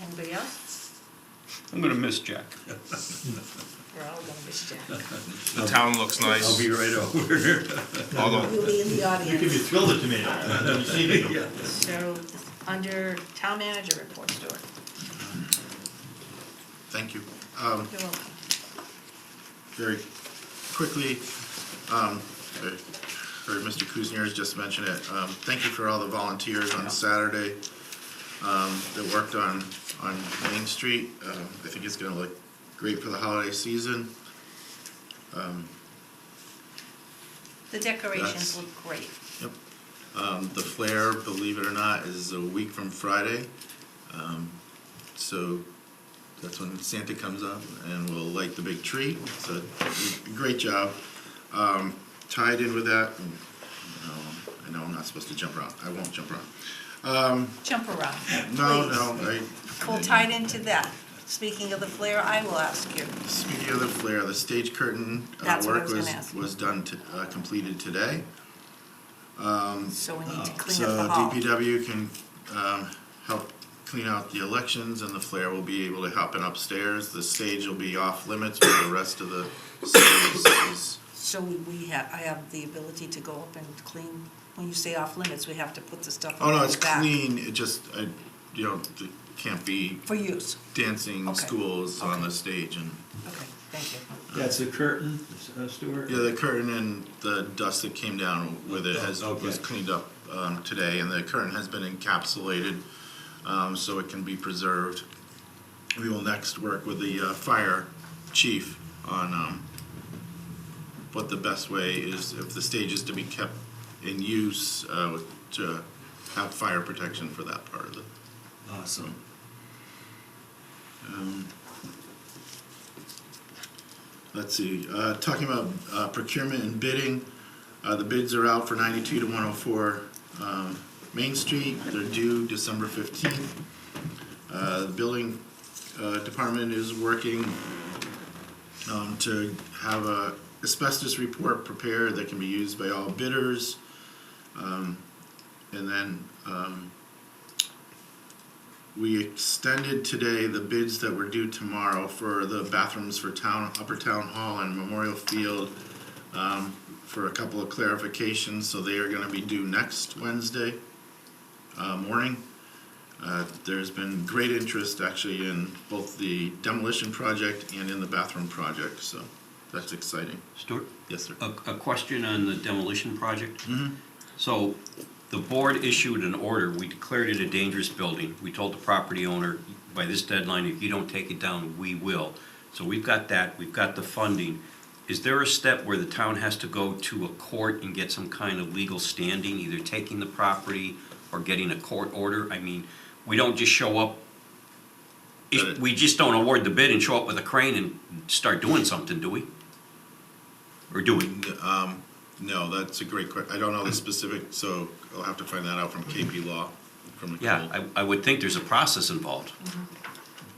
Anybody else? I'm gonna miss Jack. We're all gonna miss Jack. The town looks nice. I'll be right over. Although, You'll be in the audience. You can be thrilled at the meeting. Yeah. So, under town manager report, Stuart. Thank you. You're welcome. Very quickly, heard Mr. Kuznier just mentioned it. Thank you for all the volunteers on Saturday that worked on Main Street. I think it's gonna look great for the holiday season. The decorations That's- look great. Yep. The flare, believe it or not, is a week from Friday. So that's when Santa comes up and we'll light the big tree. So great job. Tied in with that, I know I'm not supposed to jump around. I won't jump around. Jump around, No, please. Well, tied into that, speaking of the flare, I will ask you. Speaking of the flare, the stage curtain That's what I work was gonna ask. was done, completed today. So we need to clean So up the hall. DPW can help clean out the elections, and the flare will be able to happen upstairs. The stage will be off limits, but the rest of the stage is. So I have the ability to go up and clean, when you say off limits, we have to put the stuff Oh, no, in it's the back. clean, it just, it can't be For use. dancing Okay. schools on the stage and. Okay, thank you. That's the curtain, Stuart? Yeah, the curtain and the dust that came down with it was Okay. cleaned up today, and the curtain has been encapsulated so it can be preserved. We will next work with the fire chief on what the best way is, if the stage is to be kept in use, to have fire protection for that part of it. Awesome. Let's see, talking about procurement and bidding, the bids are out for 92 to 104 Main Street. They're due December 15th. The building department is working to have a asbestos report prepared that can be used by all bidders. And then we extended today the bids that were due tomorrow for the bathrooms for Upper Town Hall and Memorial Field for a couple of clarifications, so they are gonna be due next Wednesday morning. There's been great interest actually in both the demolition project and in the bathroom project, so that's exciting. Stuart? Yes, sir. A question on the demolition project. Mm-hmm. So, the board issued an order, we declared it a dangerous building. We told the property owner, by this deadline, if you don't take it down, we will. So we've got that, we've got the funding. Is there a step where the town has to go to a court and get some kind of legal standing, either taking the property or getting a court order? I mean, we don't just show up, we just don't award the bid and show up with a crane and start doing something, do we? Or do we? No, that's a great question. I don't know the specific, so I'll have to find that out from KP Law, from Nicole. Yeah, I would think there's a process involved.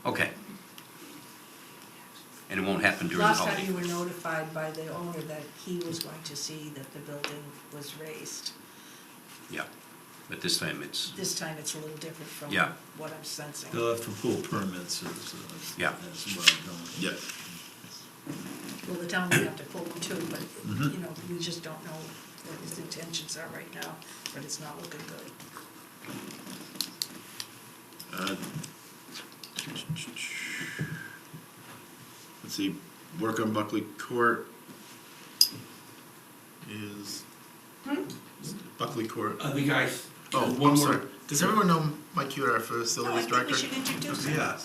Okay. And it won't happen during the Last holiday? time you were notified by the owner that he was going to see that the building was raised. Yeah, but this time it's, This time it's a little different from Yeah. what I'm sensing. They'll have to pull permits Yeah. as well, don't they? Yeah. well, the town would have to pull them too, but, you know, we just don't know what his intentions are right now, but it's not looking good. Let's see, work on Buckley Court is, Buckley Court. The guys. Oh, one I'm more. sorry. Does everyone know Mike Hewitt, our No, I facilities think we director? should introduce him. Yeah,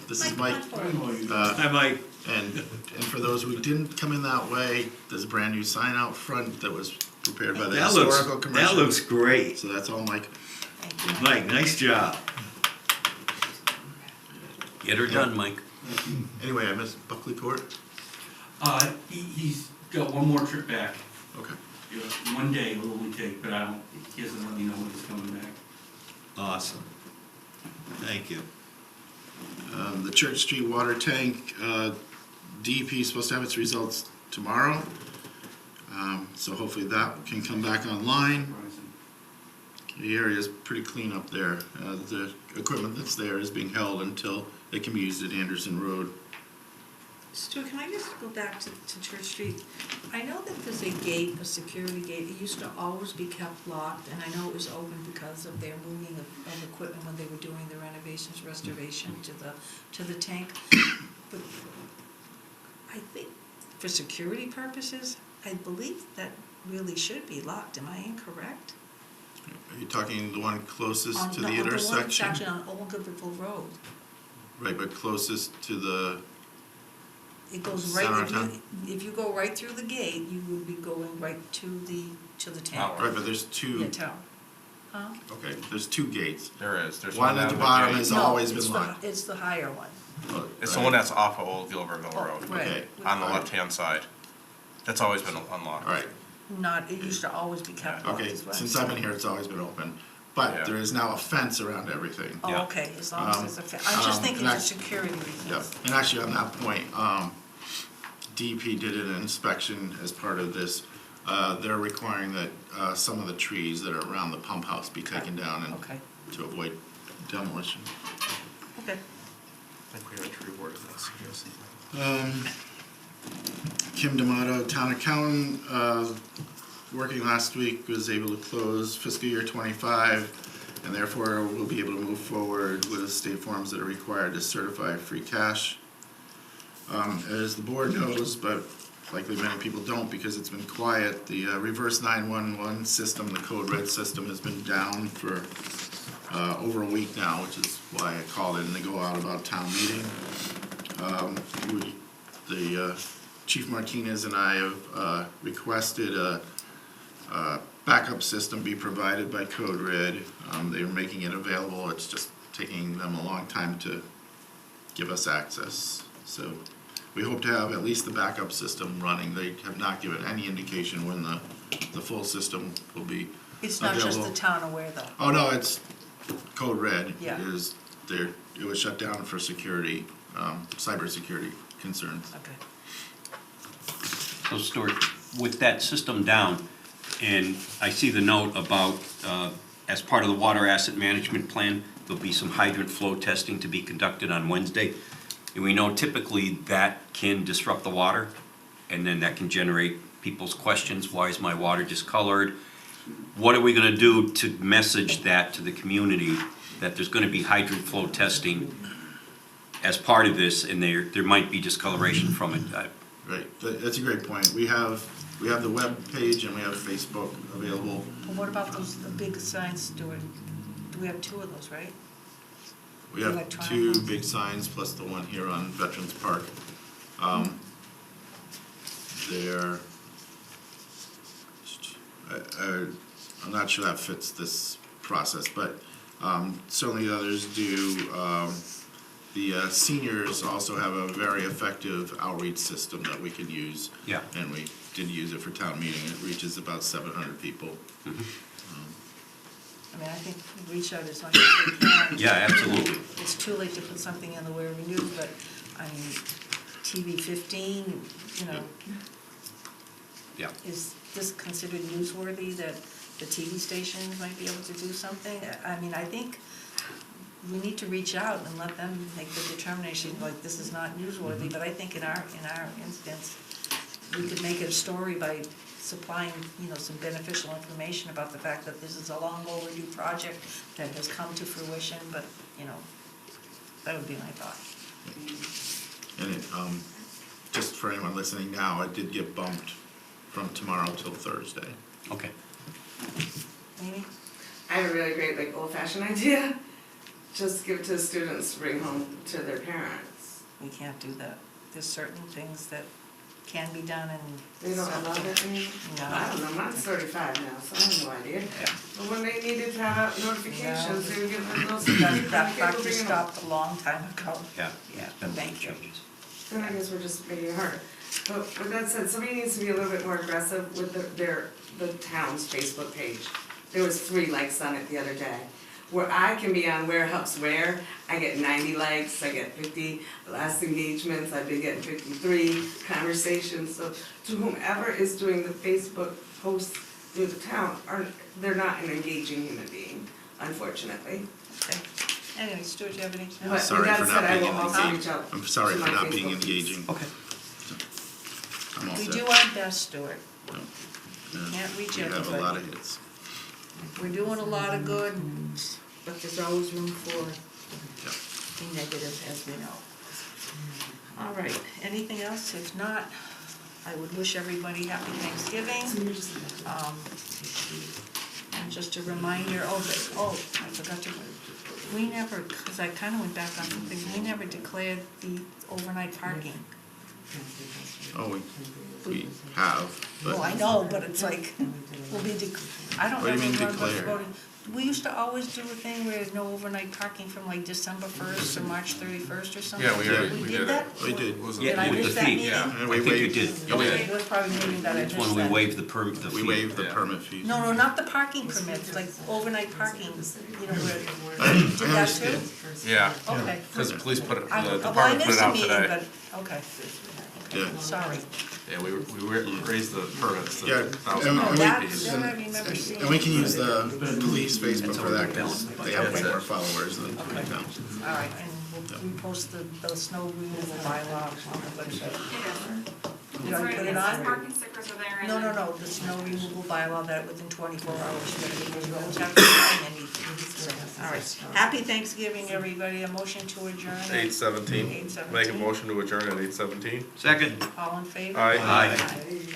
this is Mike. Mike, come forward. Hi, Mike. And for those who didn't come in that way, there's a brand new sign out front that was prepared by the That looks, Historical Commission. that looks great. So that's all Mike. Thank you. Mike, nice job. Get her done, Mike. Anyway, I missed Buckley Court. He's got one more trip back. Okay. Yeah, one day will only take, but he doesn't let me know when he's coming back. Awesome. Thank you. The Church Street water tank, DEP is supposed to have its results tomorrow. So hopefully that can come back online. The area is pretty clean up there. The equipment that's there is being held until it can be used at Anderson Road. Stu, can I just go back to Church Street? I know that there's a gate, a security gate, it used to always be kept locked, and I know it was open because of their moving of equipment when they were doing the renovations, restoration to the tank. But I think for security purposes, I believe that really should be locked, am I incorrect? Are you talking the one closest to the The one that's intersection? actually on Old Goodville Road. Right, but closest to the, It goes Center right, of town? if you go right through the gate, you would be going right to the tank. right, but there's two, Yeah, town. Huh? okay, there's two gates. There is, there's One one at at the the bottom gate. has No, always it's been the- locked. It's the higher one. It's the one that's off of Old Gilbertville Oh, Road, right. Okay. on the left-hand side. That's always been unlocked. All right, Not, it used to always be kept locked okay, as well. since I've been here, it's always been open. Yeah. But there is now a fence around everything. Oh, Yeah. okay, as long as there's a I'm just thinking and for I- security reasons. Yep, and actually on that point, DEP did an inspection as part of this. They're requiring that some of the trees that are around the pump house be taken down and Okay, to avoid demolition. okay. I think we have a tree board of this, yes. Kim D'Amato, town accountant, working last week, was able to close fiscal year '25, and therefore will be able to move forward with state forms that are required to certify free cash. As the board knows, but likely many people don't because it's been quiet, the reverse 911 system, the Code Red system, has been down for over a week now, which is why I called in to go out about town meeting. Chief Martinez and I have requested a backup system be provided by Code Red. They're making it available, it's just taking them a long time to give us access. So we hope to have at least the backup system running. They have not given any indication when the full system will be It's not just available. the town aware though. Oh, no, it's Code Red. Yeah. It was shut down for security, cybersecurity concerns. Okay. So Stuart, with that system down, and I see the note about, as part of the water asset management plan, there'll be some hydrant flow testing to be conducted on Wednesday. And we know typically that can disrupt the water, and then that can generate people's questions, why is my water discolored? What are we gonna do to message that to the community, that there's gonna be hydrant flow testing as part of this, and there might be discoloration from it? Right, that's a great point. We have the web page and we have Facebook available. But what about the big signs, Stuart? Do we have two of those, right? We have Electronic two ones. big signs plus the one here on Veterans Park. I'm not sure that fits this process, but certainly others do. The seniors also have a very effective outreach system that we could use. Yeah. And we did use it for town meeting. It reaches about 700 people. I mean, I think reach out as much as we can. Yeah, absolutely. It's too late to put something in the Waverly News, but, I mean, TV 15, you know. Yeah. Is this considered newsworthy that the TV stations might be able to do something? I mean, I think we need to reach out and let them make the determination, like, this is not newsworthy, but I think in our instance, we could make it a story by supplying, some beneficial information about the fact that this is a long overdue project that has come to fruition, but, that would be my thought. And it, just for anyone listening now, it did get bumped from tomorrow till Thursday. Okay. Amy? I have a really great, like, old-fashioned idea. Just give it to the students to bring home to their parents. We can't do that. There's certain things that can be done and. They don't allow that anymore? No. I don't know, mine's 35 now, so I have no idea. But when they needed to have out notifications, they would give them those. That factory stopped a long time ago. Yeah. Yeah, thank you. Then I guess we're just making it harder. But with that said, somebody needs to be a little bit more aggressive with the town's Facebook page. There was 3 likes on it the other day. Where I can be on Where Helps Where, I get 90 likes, I get 50 last engagements, I've been getting 53 conversations. So to whomever is doing the Facebook posts through the town, they're not an engaging human being, unfortunately. Okay. Anyway, Stuart, do you have anything? But Sorry with for that not said, I being will also engaging. reach out I'm sorry to for my not being Facebook peeps. engaging. Okay. I'm all We set. do our best, Stuart. Yeah. Can't reach We have a everybody. lot of hits. We're doing a lot of good, but there's always room for Yeah. the negative, as we know. All right, anything else? If not, I would wish everybody happy Thanksgiving. And just a reminder, I forgot to, we never, because I kind of went back on something, we never declared the overnight parking. Oh, we have, but. Well, I know, but it's like, we'll be, I don't What do you mean remember declare? voting. We used to always do a thing where there's no overnight parking from like December 1st or March 31st or something. Yeah, we did did that? it. We did. Did I with miss the that fee. meeting? Yeah. And we I think you waived, did. Okay, it was probably a meeting that I It's missed when we then. waived the we fee. waived the Yeah. permit fees. No, not the parking permits, like overnight parking, where, I you did that too? understand. Yeah, Okay. because the police put it, I the well, I department put missed it a out meeting, today. but, okay. Yeah. Sorry. Yeah, we raised the permits to Yeah, $1,000 and Oh, we- that, piece. that I remember seeing. And we can use the police Facebook for that, because they have way That's it. more followers than we do. All right, and we'll repost the snow removal bylaw on the website. Did I put it on? Parking stickers are there. No, the snow removal bylaw that within 24 hours, you always have to sign anything. All right, happy Thanksgiving, everybody, a motion to adjourn at 8:17. 8:17. Make a motion to adjourn at 8:17. Second. All in favor? Aye. Aye. Aye.